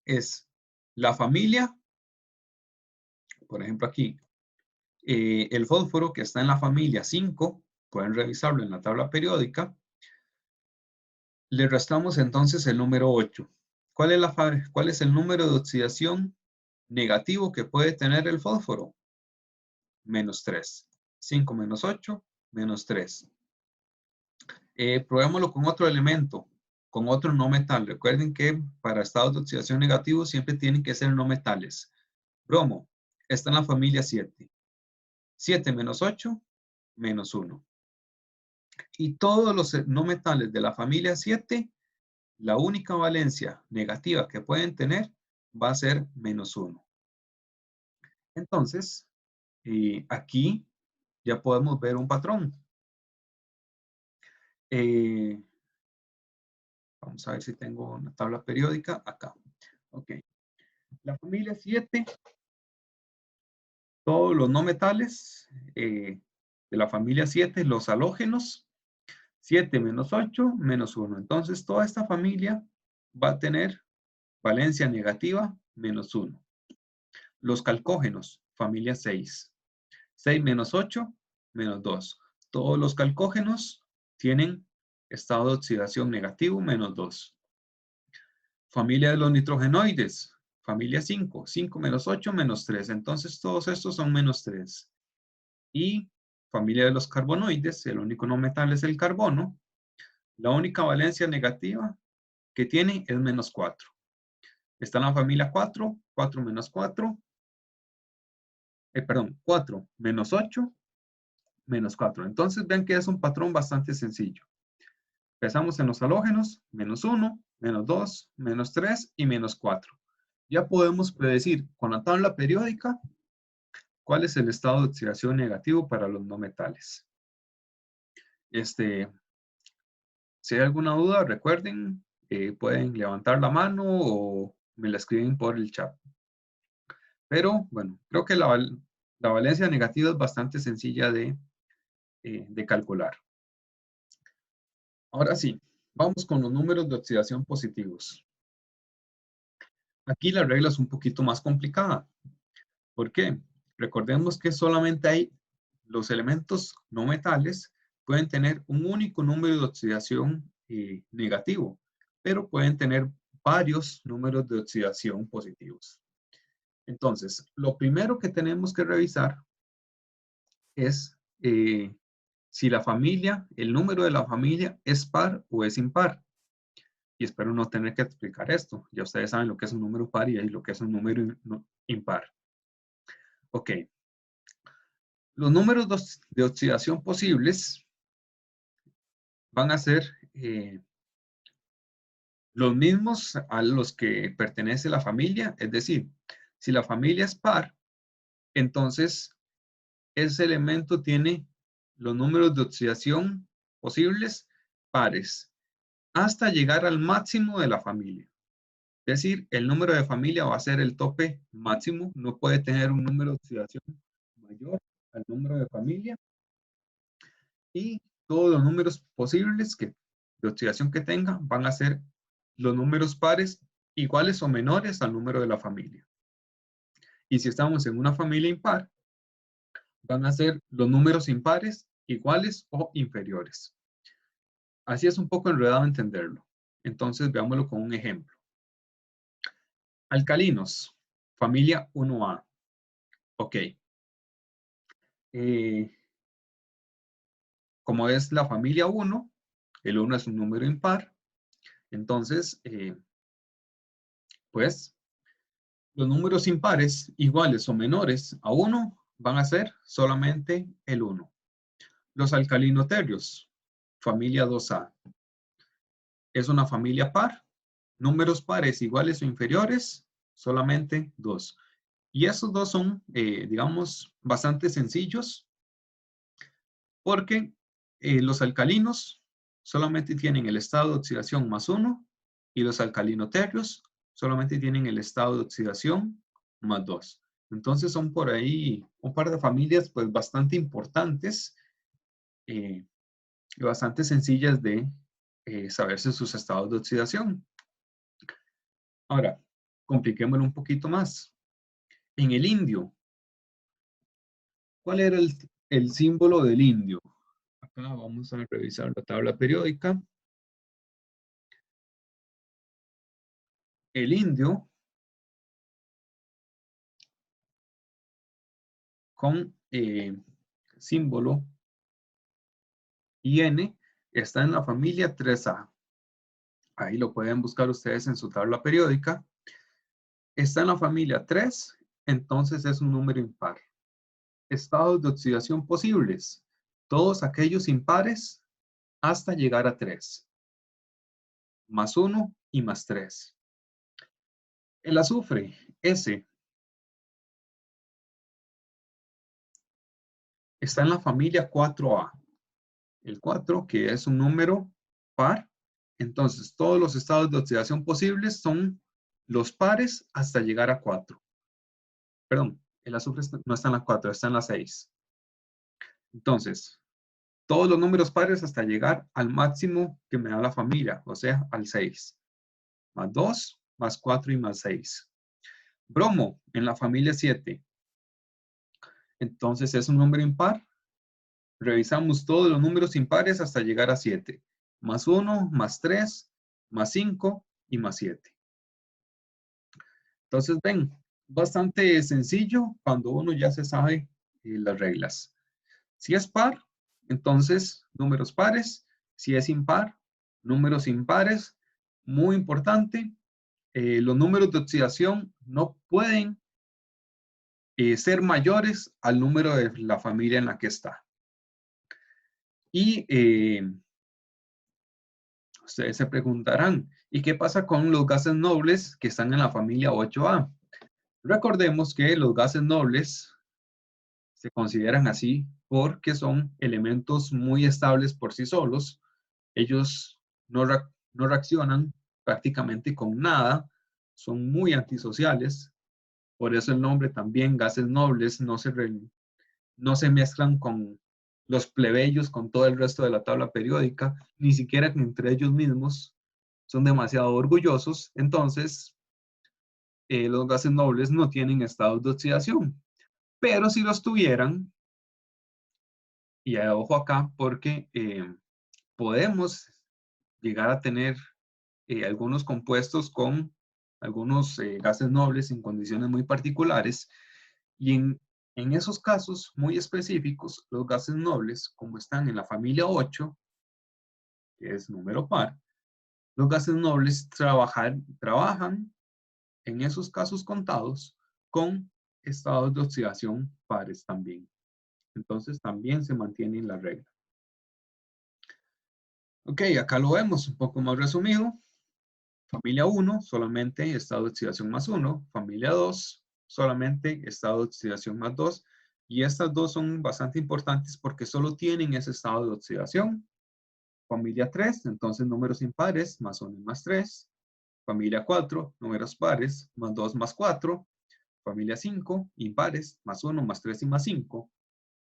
es la familia, por ejemplo aquí, El fósforo que está en la familia 5, pueden revisarlo en la tabla periódica, le restamos entonces el número 8. ¿Cuál es el número de oxidación negativo que puede tener el fósforo? Menos 3. 5 menos 8, menos 3. Probémoslo con otro elemento, con otro no metal. Recuerden que para estados de oxidación negativos siempre tienen que ser no metales. Bromo está en la familia 7. 7 menos 8, menos 1. Y todos los no metales de la familia 7, la única valencia negativa que pueden tener va a ser menos 1. Entonces, aquí ya podemos ver un patrón. Vamos a ver si tengo una tabla periódica acá. Ok. La familia 7, todos los no metales de la familia 7, los halógenos, 7 menos 8, menos 1. Entonces, toda esta familia va a tener valencia negativa, menos 1. Los calcógenos, familia 6. 6 menos 8, menos 2. Todos los calcógenos tienen estado de oxidación negativo, menos 2. Familia de los nitrogenoides, familia 5. 5 menos 8, menos 3. Entonces, todos estos son menos 3. Y familia de los carbonoides, el único no metal es el carbono. La única valencia negativa que tiene es menos 4. Está en la familia 4, 4 menos 4, 4 menos 8, menos 4. Entonces ven que es un patrón bastante sencillo. Empezamos en los halógenos, menos 1, menos 2, menos 3 y menos 4. Ya podemos predecir con la tabla periódica cuál es el estado de oxidación negativo para los no metales. Si hay alguna duda, recuerden, pueden levantar la mano o me la escriben por el chat. Pero bueno, creo que la valencia negativa es bastante sencilla de calcular. Ahora sí, vamos con los números de oxidación positivos. Aquí la regla es un poquito más complicada. ¿Por qué? Recordemos que solamente hay los elementos no metales pueden tener un único número de oxidación negativo, pero pueden tener varios números de oxidación positivos. Entonces, lo primero que tenemos que revisar es si la familia, el número de la familia es par o es impar. Y espero no tener que explicar esto. Ya ustedes saben lo que es un número par y lo que es un número impar. Ok. Los números de oxidación posibles van a ser los mismos a los que pertenece la familia. Es decir, si la familia es par, entonces ese elemento tiene los números de oxidación posibles pares hasta llegar al máximo de la familia. Es decir, el número de familia va a ser el tope máximo, no puede tener un número de oxidación mayor al número de familia y todos los números posibles de oxidación que tenga van a ser los números pares iguales o menores al número de la familia. Y si estamos en una familia impar, van a ser los números impares iguales o inferiores. Así es un poco enredado entenderlo. Entonces veámoslo con un ejemplo. Alcalinos, familia 1A. Ok. Como es la familia 1, el 1 es un número impar, entonces, pues, los números impares iguales o menores a 1 van a ser solamente el 1. Los alcalinoterios, familia 2A, es una familia par, números pares iguales o inferiores, solamente 2. Y esos dos son, digamos, bastante sencillos, porque los alcalinos solamente tienen el estado de oxidación más 1 y los alcalinoterios solamente tienen el estado de oxidación más 2. Entonces son por ahí un par de familias pues bastante importantes y bastante sencillas de saberse sus estados de oxidación. Ahora, compliquémoslo un poquito más. En el indio, ¿Cuál era el símbolo del indio? Acá vamos a revisar la tabla periódica. El indio con símbolo IN está en la familia 3A. Ahí lo pueden buscar ustedes en su tabla periódica. Está en la familia 3, entonces es un número impar. Estados de oxidación posibles, todos aquellos impares hasta llegar a 3. Más 1 y más 3. El azufre, S, está en la familia 4A. El 4, que es un número par. Entonces, todos los estados de oxidación posibles son los pares hasta llegar a 4. Perdón, el azufre no está en la 4, está en la 6. Entonces, todos los números pares hasta llegar al máximo que me da la familia, o sea, al 6. Más 2, más 4 y más 6. Bromo, en la familia 7. Entonces, es un número impar. Revisamos todos los números impares hasta llegar a 7. Más 1, más 3, más 5 y más 7. Entonces, ven, bastante sencillo cuando uno ya se sabe las reglas. Si es par, entonces números pares. Si es impar, números impares. Muy importante, los números de oxidación no pueden ser mayores al número de la familia en la que está. Y ustedes se preguntarán, ¿y qué pasa con los gases nobles que están en la familia 8A? Recordemos que los gases nobles se consideran así porque son elementos muy estables por sí solos. Ellos no reaccionan prácticamente con nada, son muy antisociales. Por eso el nombre también, gases nobles, no se mezclan con los plebeyos, con todo el resto de la tabla periódica, ni siquiera entre ellos mismos. Son demasiado orgullosos. Entonces, los gases nobles no tienen estados de oxidación. Pero si los tuvieran, y ojo acá, porque podemos llegar a tener algunos compuestos con algunos gases nobles en condiciones muy particulares, y en esos casos muy específicos, los gases nobles, como están en la familia 8, que es número par, los gases nobles trabajan en esos casos contados con estados de oxidación pares también. Entonces también se mantiene la regla. Ok, acá lo vemos un poco más resumido. Familia 1, solamente estado de oxidación más 1. Familia 2, solamente estado de oxidación más 2. Y estas dos son bastante importantes porque solo tienen ese estado de oxidación. Familia 3, entonces números impares, más 1 y más 3. Familia 4, números pares, más 2 más 4. Familia 5, impares, más 1 más 3 y más 5.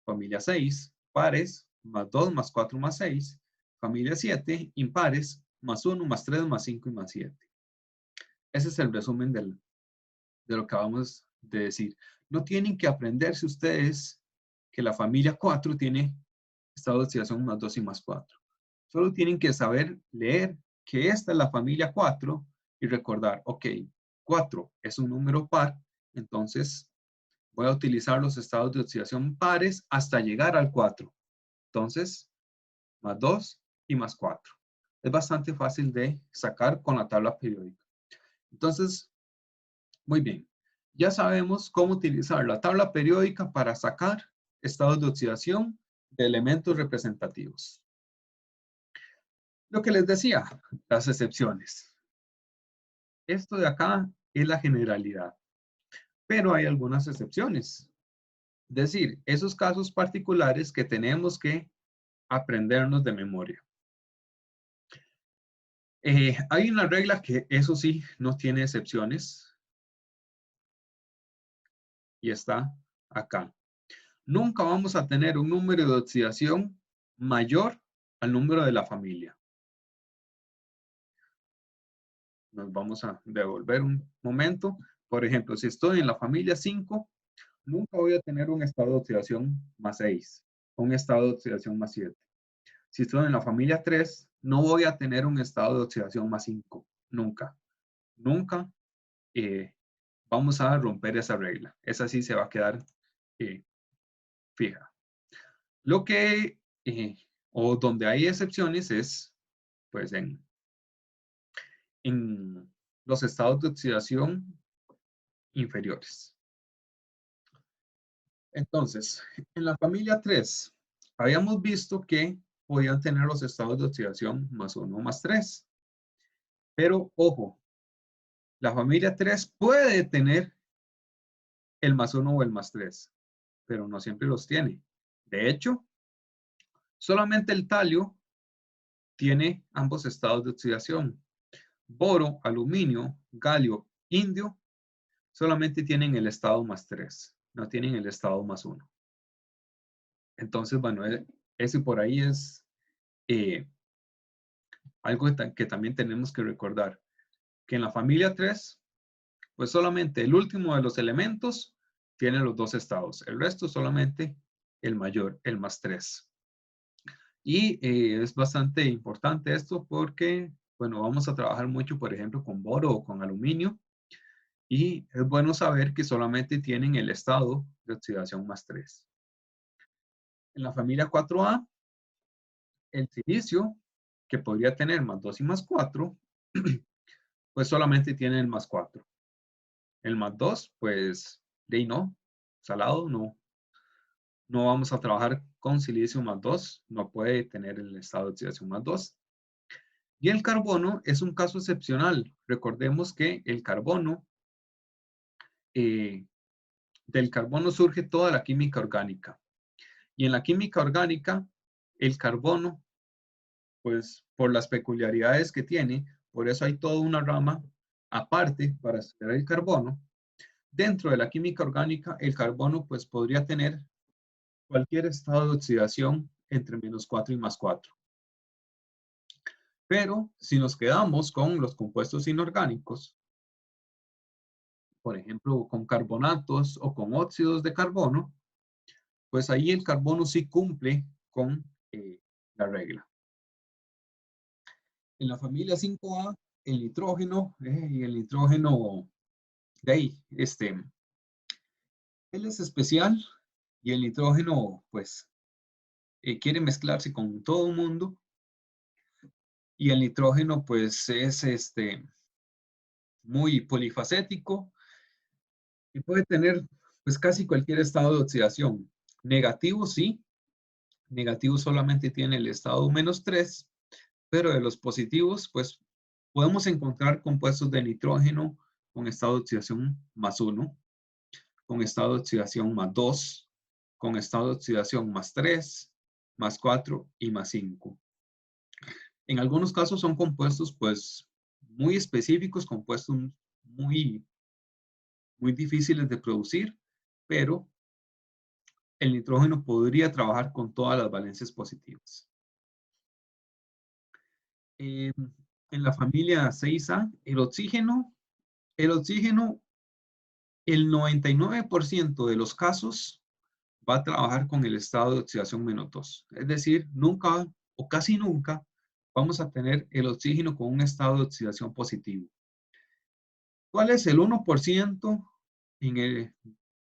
Familia 6, pares, más 2 más 4 más 6. Familia 7, impares, más 1 más 3 más 5 y más 7. Ese es el resumen de lo que acabamos de decir. No tienen que aprenderse ustedes que la familia 4 tiene estado de oxidación más 2 y más 4. Solo tienen que saber leer que esta es la familia 4 y recordar, ok, 4 es un número par, entonces voy a utilizar los estados de oxidación pares hasta llegar al 4. Entonces, más 2 y más 4. Es bastante fácil de sacar con la tabla periódica. Entonces, muy bien. Ya sabemos cómo utilizar la tabla periódica para sacar estados de oxidación de elementos representativos. Lo que les decía, las excepciones. Esto de acá es la generalidad, pero hay algunas excepciones. Es decir, esos casos particulares que tenemos que aprendernos de memoria. Hay una regla que eso sí no tiene excepciones y está acá. Nunca vamos a tener un número de oxidación mayor al número de la familia. Nos vamos a devolver un momento. Por ejemplo, si estoy en la familia 5, nunca voy a tener un estado de oxidación más 6, un estado de oxidación más 7. Si estoy en la familia 3, no voy a tener un estado de oxidación más 5, nunca. Nunca vamos a romper esa regla. Esa sí se va a quedar fija. Lo que, o donde hay excepciones es, pues, en los estados de oxidación inferiores. Entonces, en la familia 3, habíamos visto que podían tener los estados de oxidación más 1 más 3. Pero, ojo, la familia 3 puede tener el más 1 o el más 3, pero no siempre los tiene. De hecho, solamente el talio tiene ambos estados de oxidación. Boro, aluminio, galio, indio, solamente tienen el estado más 3, no tienen el estado más 1. Entonces, bueno, ese por ahí es algo que también tenemos que recordar, que en la familia 3, pues solamente el último de los elementos tiene los dos estados, el resto solamente el mayor, el más 3. Y es bastante importante esto porque, bueno, vamos a trabajar mucho, por ejemplo, con boro o con aluminio, y es bueno saber que solamente tienen el estado de oxidación más 3. En la familia 4A, el silicio, que podría tener más 2 y más 4, pues solamente tiene el más 4. El más 2, pues, de ahí no, salado, no. No vamos a trabajar con silicio más 2, no puede tener el estado de oxidación más 2. Y el carbono es un caso excepcional. Recordemos que el carbono, del carbono surge toda la química orgánica. Y en la química orgánica, el carbono, pues por las peculiaridades que tiene, por eso hay toda una rama aparte para estudiar el carbono. Dentro de la química orgánica, el carbono pues podría tener cualquier estado de oxidación entre menos 4 y más 4. Pero si nos quedamos con los compuestos inorgánicos, por ejemplo, con carbonatos o con óxidos de carbono, pues ahí el carbono sí cumple con la regla. En la familia 5A, el nitrógeno y el nitrógeno de ahí, él es especial y el nitrógeno, pues, quiere mezclarse con todo el mundo y el nitrógeno, pues, es muy polifacético y puede tener, pues, casi cualquier estado de oxidación. Negativo, sí. Negativo solamente tiene el estado -3, pero de los positivos, pues, podemos encontrar compuestos de nitrógeno con estado de oxidación más 1, con estado de oxidación más 2, con estado de oxidación más 3, más 4 y más 5. En algunos casos son compuestos pues muy específicos, compuestos muy, muy difíciles de producir, pero el nitrógeno podría trabajar con todas las valencias positivas. En la familia 6A, el oxígeno, el 99% de los casos va a trabajar con el estado de oxidación -2. Es decir, nunca o casi nunca vamos a tener el oxígeno con un estado de oxidación positivo. ¿Cuál es el 1%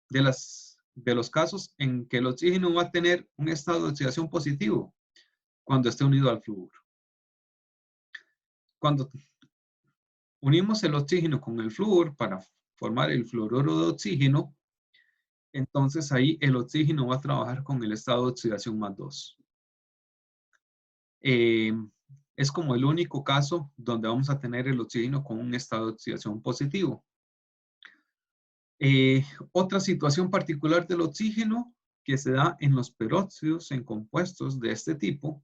de los casos en que el oxígeno va a tener un estado de oxidación positivo? Cuando esté unido al flúor. Cuando unimos el oxígeno con el flúor para formar el fluoruro de oxígeno, entonces ahí el oxígeno va a trabajar con el estado de oxidación +2. Es como el único caso donde vamos a tener el oxígeno con un estado de oxidación positivo. Otra situación particular del oxígeno que se da en los peróxidos en compuestos de este tipo,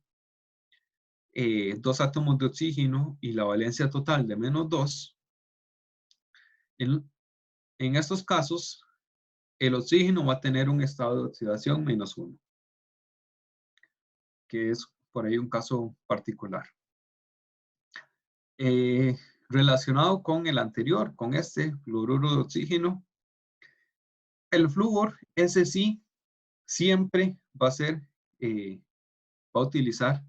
2 átomos de oxígeno y la valencia total de -2. En estos casos, el oxígeno va a tener un estado de oxidación -1, que es por ahí un caso particular. Relacionado con el anterior, con este fluoruro de oxígeno, El flúor, ese sí, siempre va a utilizar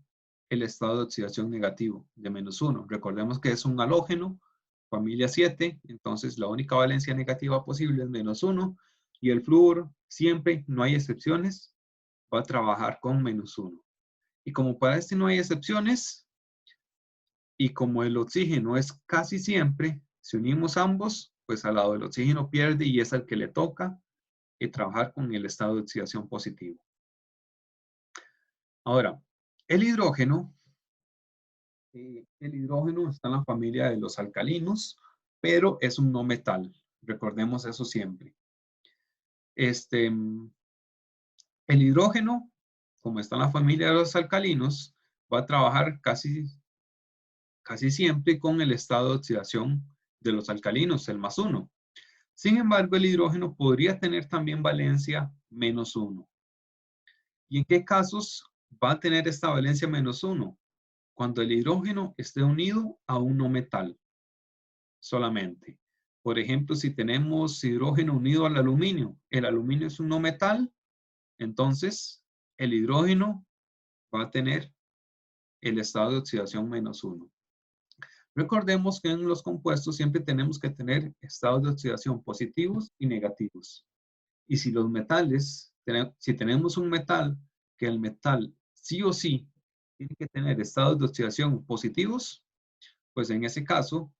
el estado de oxidación negativo de -1. Recordemos que es un halógeno, familia 7, entonces la única valencia negativa posible es -1, y el flúor siempre, no hay excepciones, va a trabajar con -1. Y como para este no hay excepciones, y como el oxígeno es casi siempre, si unimos ambos, pues al lado del oxígeno pierde y es al que le toca trabajar con el estado de oxidación positivo. Ahora, el hidrógeno está en la familia de los alcalinos, pero es un no metal. Recordemos eso siempre. El hidrógeno, como está en la familia de los alcalinos, va a trabajar casi siempre con el estado de oxidación de los alcalinos, el +1. Sin embargo, el hidrógeno podría tener también valencia -1. ¿Y en qué casos va a tener esta valencia -1? Cuando el hidrógeno esté unido a un no metal solamente. Por ejemplo, si tenemos hidrógeno unido al aluminio, el aluminio es un no metal, entonces el hidrógeno va a tener el estado de oxidación -1. Recordemos que en los compuestos siempre tenemos que tener estados de oxidación positivos y negativos. Y si los metales, si tenemos un metal, que el metal sí o sí tiene que tener estados de oxidación positivos, pues en ese caso,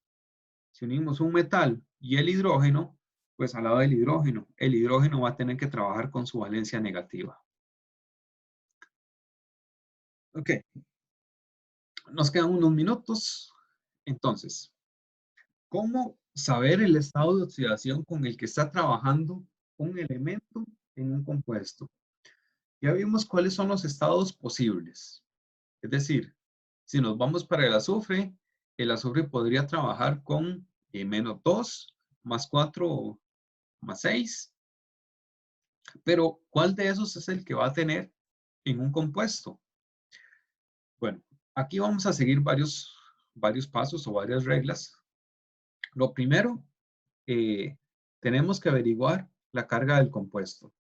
si unimos un metal y el hidrógeno, pues al lado del hidrógeno, el hidrógeno va a tener que trabajar con su valencia negativa. Ok, nos quedan unos minutos. Entonces, ¿cómo saber el estado de oxidación con el que está trabajando un elemento en un compuesto? Ya vimos cuáles son los estados posibles. Es decir, si nos vamos para el azufre podría trabajar con -2, +4, +6. Pero, ¿cuál de esos es el que va a tener en un compuesto? Bueno, aquí vamos a seguir varios pasos o varias reglas. Lo primero, tenemos que averiguar la carga del compuesto.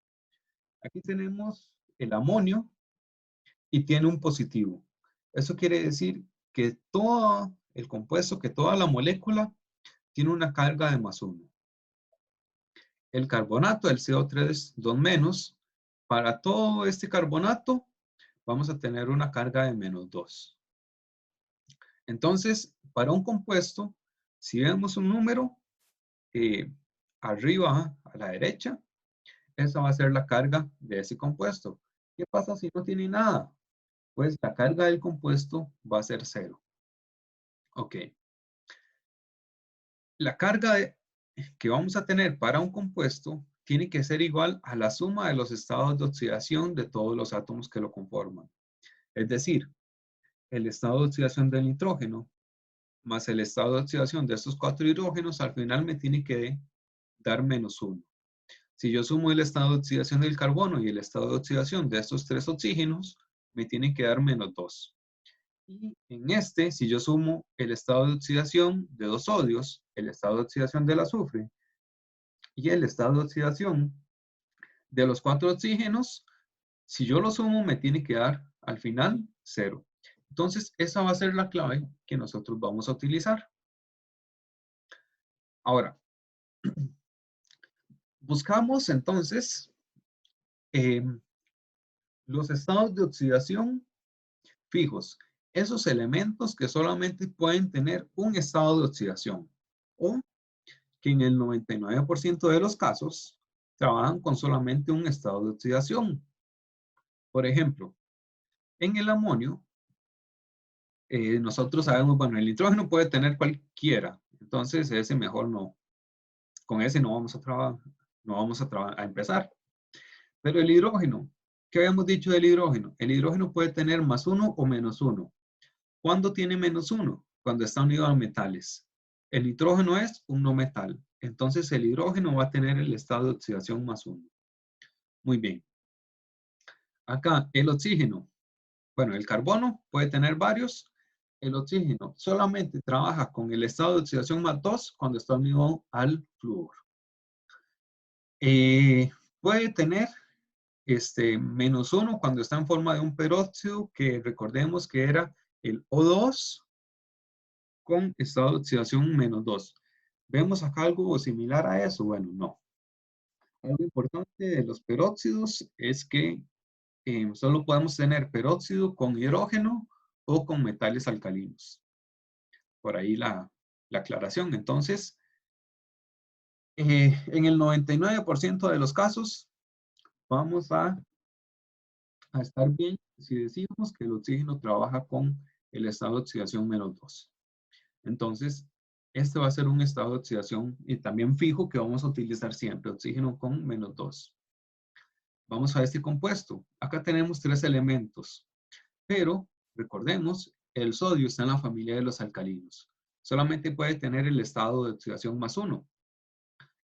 Aquí tenemos el amonio y tiene un positivo. Eso quiere decir que todo el compuesto, que toda la molécula tiene una carga de +1. El carbonato, el CO3 2-, para todo este carbonato vamos a tener una carga de -2. Entonces, para un compuesto, si vemos un número arriba a la derecha, esa va a ser la carga de ese compuesto. ¿Qué pasa si no tiene nada? Pues la carga del compuesto va a ser 0. Ok. La carga que vamos a tener para un compuesto tiene que ser igual a la suma de los estados de oxidación de todos los átomos que lo conforman. Es decir, el estado de oxidación del nitrógeno más el estado de oxidación de estos 4 hidrógenos, al final me tiene que dar -1. Si yo sumo el estado de oxidación del carbono y el estado de oxidación de estos 3 oxígenos, me tiene que dar -2. Y en este, si yo sumo el estado de oxidación de 2 sodios, el estado de oxidación del azufre y el estado de oxidación de los 4 oxígenos, si yo lo sumo, me tiene que dar al final 0. Entonces, esa va a ser la clave que nosotros vamos a utilizar. Ahora, buscamos entonces los estados de oxidación fijos, esos elementos que solamente pueden tener un estado de oxidación o que en el 99% de los casos trabajan con solamente un estado de oxidación. Por ejemplo, en el amonio, nosotros sabemos, bueno, el nitrógeno puede tener cualquiera, entonces ese mejor no, con ese no vamos a trabajar, a empezar. Pero el hidrógeno, ¿qué habíamos dicho del hidrógeno? El hidrógeno puede tener +1 o -1. ¿Cuándo tiene -1? Cuando está unido a metales. El nitrógeno es un no metal. Entonces el hidrógeno va a tener el estado de oxidación +1. Muy bien. Acá el oxígeno. Bueno, el carbono puede tener varios. El oxígeno solamente trabaja con el estado de oxidación +2 cuando está unido al flúor. Puede tener -1 cuando está en forma de un peróxido, que recordemos que era el O2 con estado de oxidación -2. ¿Vemos acá algo similar a eso? Bueno, no. Algo importante de los peróxidos es que solo podemos tener peróxido con hidrógeno o con metales alcalinos. Por ahí la aclaración. Entonces, en el 99% de los casos, vamos a estar bien si decimos que el oxígeno trabaja con el estado de oxidación -2. Entonces, este va a ser un estado de oxidación y también fijo que vamos a utilizar siempre, oxígeno con -2. Vamos a este compuesto. Acá tenemos 3 elementos, pero recordemos, el sodio está en la familia de los alcalinos. Solamente puede tener el estado de oxidación +1.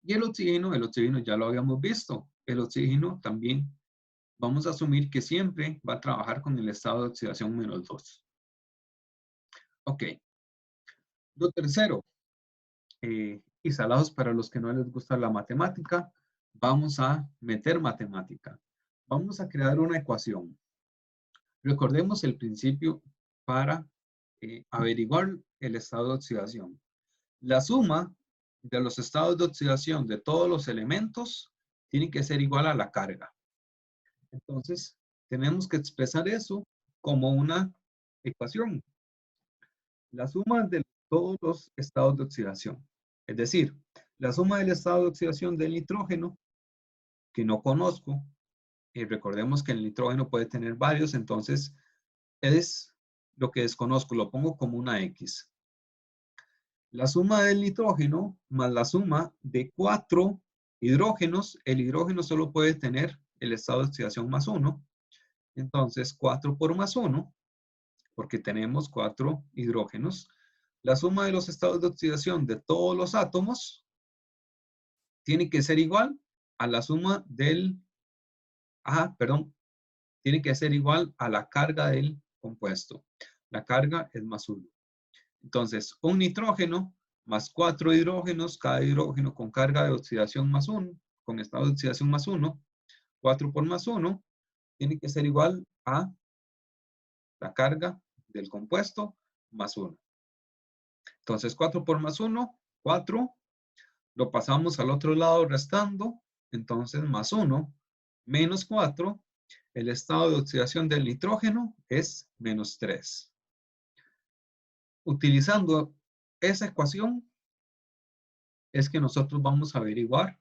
Y el oxígeno ya lo habíamos visto. El oxígeno también vamos a asumir que siempre va a trabajar con el estado de oxidación -2. Ok. Lo tercero, y salados para los que no les gusta la matemática, vamos a meter matemática. Vamos a crear una ecuación. Recordemos el principio para averiguar el estado de oxidación. La suma de los estados de oxidación de todos los elementos tiene que ser igual a la carga. Entonces, tenemos que expresar eso como una ecuación. La suma de todos los estados de oxidación. Es decir, la suma del estado de oxidación del nitrógeno, que no conozco, y recordemos que el nitrógeno puede tener varios, entonces es lo que desconozco, lo pongo como una X. La suma del nitrógeno más la suma de 4 hidrógenos, el hidrógeno solo puede tener el estado de oxidación +1, entonces 4 por +1, porque tenemos 4 hidrógenos. La suma de los estados de oxidación de todos los átomos tiene que ser igual a la suma del, tiene que ser igual a la carga del compuesto. La carga es +1. Entonces, un nitrógeno más 4 hidrógenos, cada hidrógeno con carga de oxidación +1, con estado de oxidación +1, 4 por +1, tiene que ser igual a la carga del compuesto +1. Entonces, 4 por +1, 4. Lo pasamos al otro lado restando. Entonces, +1 menos 4. El estado de oxidación del nitrógeno es -3. Utilizando esa ecuación es que nosotros vamos a averiguar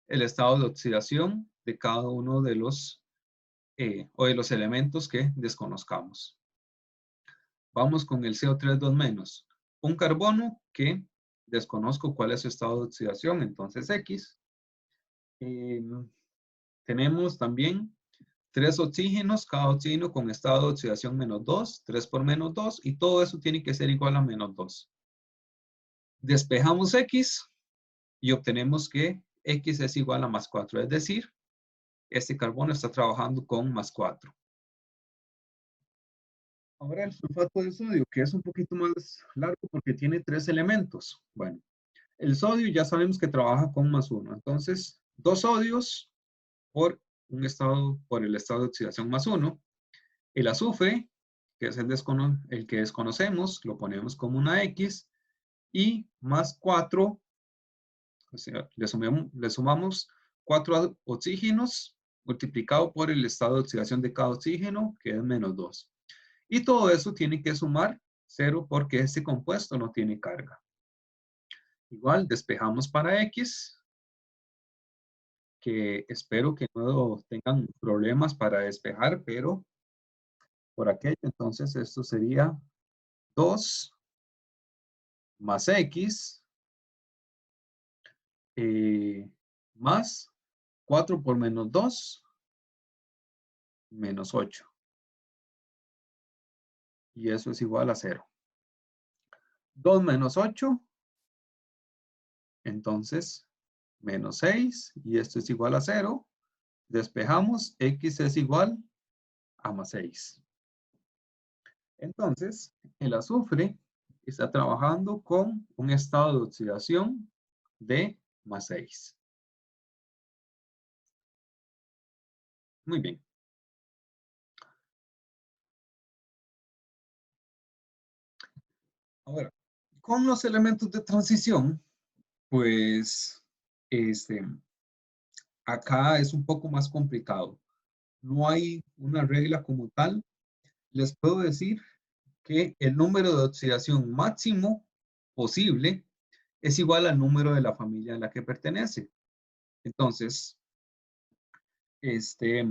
el estado de oxidación de cada uno de los elementos que desconozcamos. Vamos con el CO3 2-. Un carbono que desconozco cuál es su estado de oxidación, entonces X. Tenemos también 3 oxígenos, cada oxígeno con estado de oxidación -2, 3 por -2, y todo eso tiene que ser igual a -2. Despejamos X y obtenemos que X es igual a +4, es decir, este carbono está trabajando con +4. Ahora el sulfato de sodio, que es un poquito más largo porque tiene 3 elementos. Bueno, el sodio ya sabemos que trabaja con +1. Entonces, 2 sodios por el estado de oxidación +1. El azufre, que es el que desconocemos, lo ponemos como una X. Y +4, o sea, le sumamos 4 oxígenos multiplicado por el estado de oxidación de cada oxígeno, que es -2. Y todo eso tiene que sumar 0 porque este compuesto no tiene carga. Igual despejamos para X, que espero que no tengan problemas para despejar, pero por aquello, entonces esto sería 2 más X más 4 por -2, -8. Y eso es igual a 0. 2 menos 8, entonces -6, y esto es igual a 0. Despejamos, X es igual a +6. Entonces, el azufre está trabajando con un estado de oxidación de +6. Muy bien. Ahora, con los elementos de transición, pues, acá es un poco más complicado. No hay una regla como tal. Les puedo decir que el número de oxidación máximo posible es igual al número de la familia a la que pertenece. Entonces, este,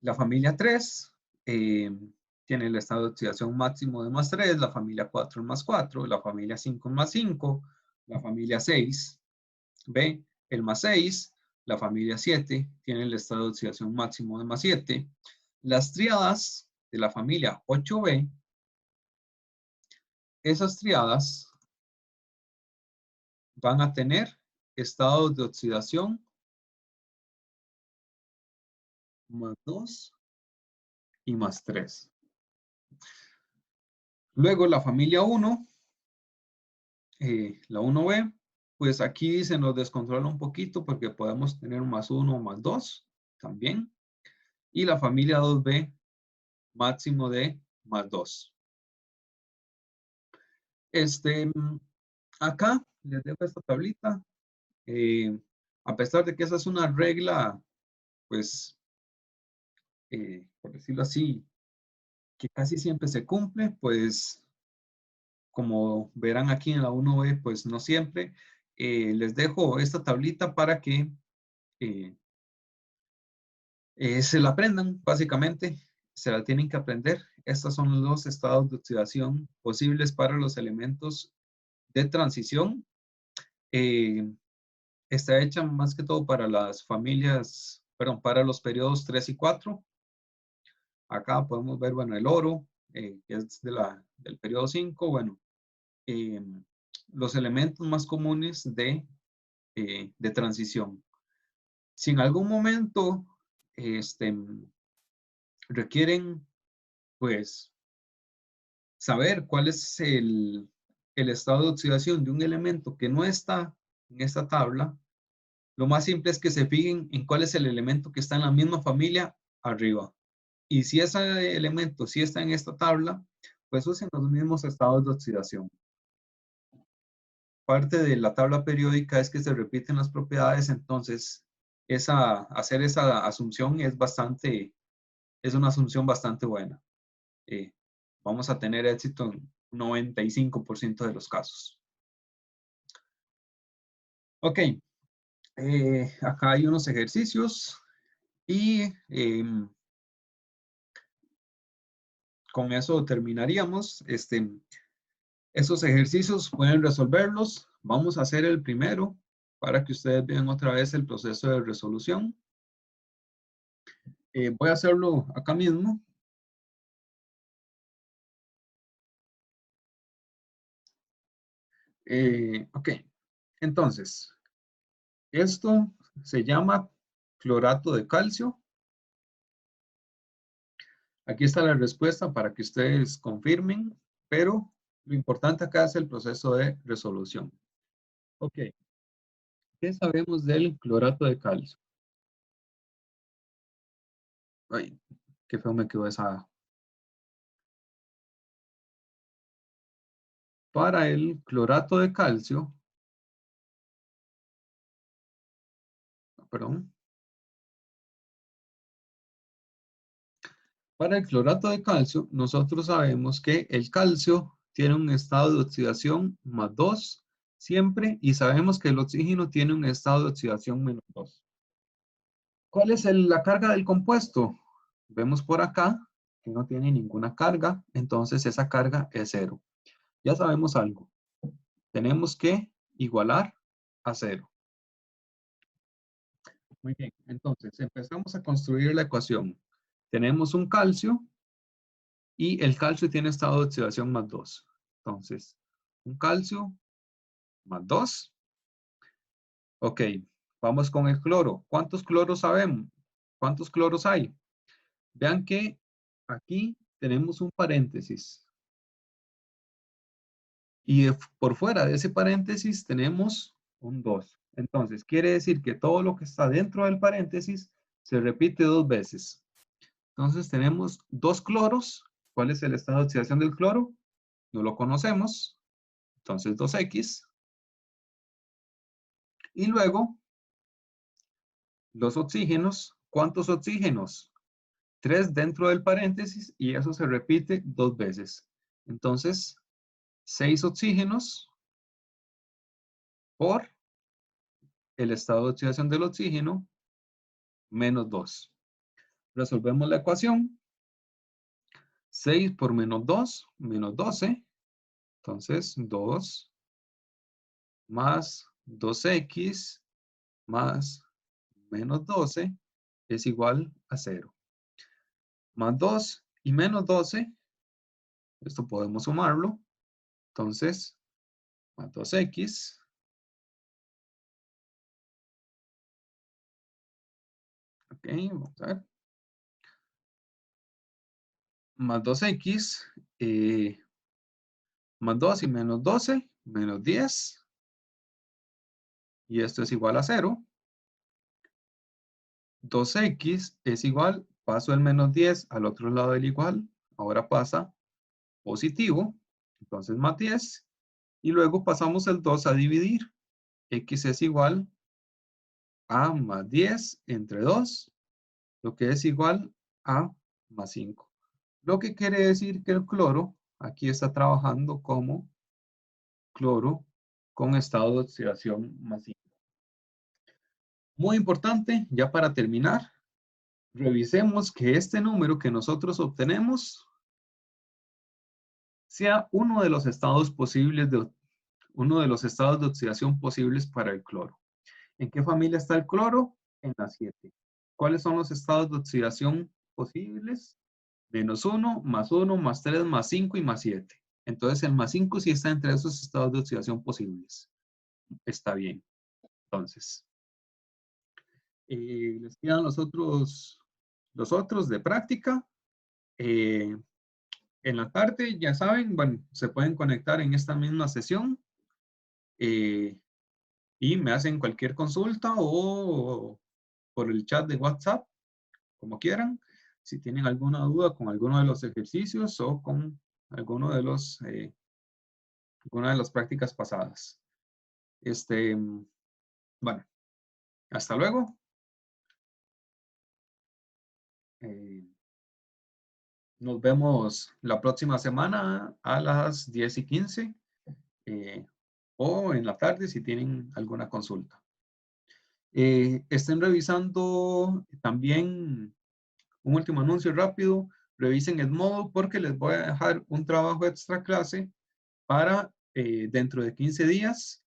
la familia 3 tiene el estado de oxidación máximo de +3, la familia 4 +4, la familia 5 +5, la familia 6, B, el +6, la familia 7 tiene el estado de oxidación máximo de +7. Las tríadas de la familia 8B, esas tríadas van a tener estados de oxidación +2 y +3. Luego la familia 1, la 1B, pues aquí se nos descontrola un poquito porque podemos tener +1 o +2 también. Y la familia 2B, máximo de +2. Acá les dejo esta tablita. A pesar de que esa es una regla, pues, por decirlo así, que casi siempre se cumple, pues, como verán aquí en la 1B, pues no siempre. Les dejo esta tablita para que eh, se la aprendan, básicamente. Se la tienen que aprender. Estos son los estados de oxidación posibles para los elementos de transición. Está hecha más que todo para las familias, perdón, para los periodos 3 y 4. Acá podemos ver, bueno, el oro, que es del periodo 5. Bueno, eh, los elementos más comunes de transición. Si en algún momento requieren, pues, saber cuál es el estado de oxidación de un elemento que no está en esta tabla, lo más simple es que se fijen en cuál es el elemento que está en la misma familia arriba. Y si ese elemento sí está en esta tabla, pues usen los mismos estados de oxidación. Parte de la tabla periódica es que se repiten las propiedades, entonces hacer esa asunción es una asunción bastante buena. Vamos a tener éxito en 95% de los casos. Ok, acá hay unos ejercicios y con eso terminaríamos. Esos ejercicios pueden resolverlos. Vamos a hacer el primero para que ustedes vean otra vez el proceso de resolución. Voy a hacerlo acá mismo. Ok, entonces, esto se llama clorato de calcio. Aquí está la respuesta para que ustedes confirmen, pero lo importante acá es el proceso de resolución. Ok, ¿qué sabemos del clorato de calcio? Ay, qué feo me quedó esa. Para el clorato de calcio, perdón. Para el clorato de calcio, nosotros sabemos que el calcio tiene un estado de oxidación +2 siempre y sabemos que el oxígeno tiene un estado de oxidación -2. ¿Cuál es la carga del compuesto? Vemos por acá que no tiene ninguna carga, entonces esa carga es 0. Ya sabemos algo. Tenemos que igualar a 0. Muy bien, entonces empezamos a construir la ecuación. Tenemos un calcio y el calcio tiene estado de oxidación +2. Entonces, un calcio +2. Ok, vamos con el cloro. ¿Cuántos cloros sabemos? ¿Cuántos cloros hay? Vean que aquí tenemos un paréntesis. Y por fuera de ese paréntesis tenemos un 2. Entonces, quiere decir que todo lo que está dentro del paréntesis se repite 2 veces. Entonces tenemos 2 cloros. ¿Cuál es el estado de oxidación del cloro? No lo conocemos. Entonces 2X. Y luego los oxígenos. ¿Cuántos oxígenos? 3 dentro del paréntesis y eso se repite 2 veces. Entonces 6 oxígenos por el estado de oxidación del oxígeno menos 2. Resolvemos la ecuación. 6 por menos 2, menos 12. Entonces 2 más 2X más menos 12 es igual a 0. Más 2 y menos 12, esto podemos sumarlo. Entonces, más 2X ok, vamos a ver. Más 2X, más 2 y menos 12, menos 10. Y esto es igual a 0. 2X es igual, paso el menos 10 al otro lado del igual, ahora pasa positivo, entonces más 10. Y luego pasamos el 2 a dividir. X es igual a más 10 entre 2, lo que es igual a más 5. Lo que quiere decir que el cloro aquí está trabajando como cloro con estado de oxidación más 5. Muy importante, ya para terminar, revisemos que este número que nosotros obtenemos sea uno de los estados posibles uno de los estados de oxidación posibles para el cloro. ¿En qué familia está el cloro? En la 7. ¿Cuáles son los estados de oxidación posibles? Menos 1, más 1, más 3, más 5 y más 7. Entonces el más 5 sí está entre esos estados de oxidación posibles. Está bien. Entonces, les quedan los otros de práctica. En la tarde, ya saben, bueno, se pueden conectar en esta misma sesión y me hacen cualquier consulta o por el chat de WhatsApp, como quieran, si tienen alguna duda con alguno de los ejercicios o con alguna de las prácticas pasadas. Bueno, hasta luego. Nos vemos la próxima semana a las 10:15 o en la tarde si tienen alguna consulta. Estén revisando también un último anuncio rápido. Revisen el módulo porque les voy a dejar un trabajo extra clase para dentro de 15 días.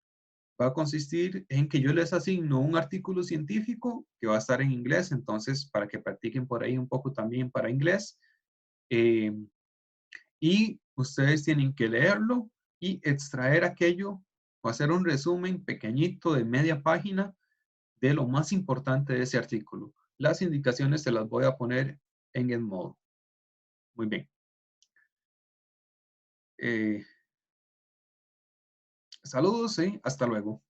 Va a consistir en que yo les asigno un artículo científico que va a estar en inglés, entonces para que practiquen por ahí un poco también para inglés. Y ustedes tienen que leerlo y extraer aquello o hacer un resumen pequeñito de media página de lo más importante de ese artículo. Las indicaciones se las voy a poner en el módulo. Muy bien. Saludos y hasta luego.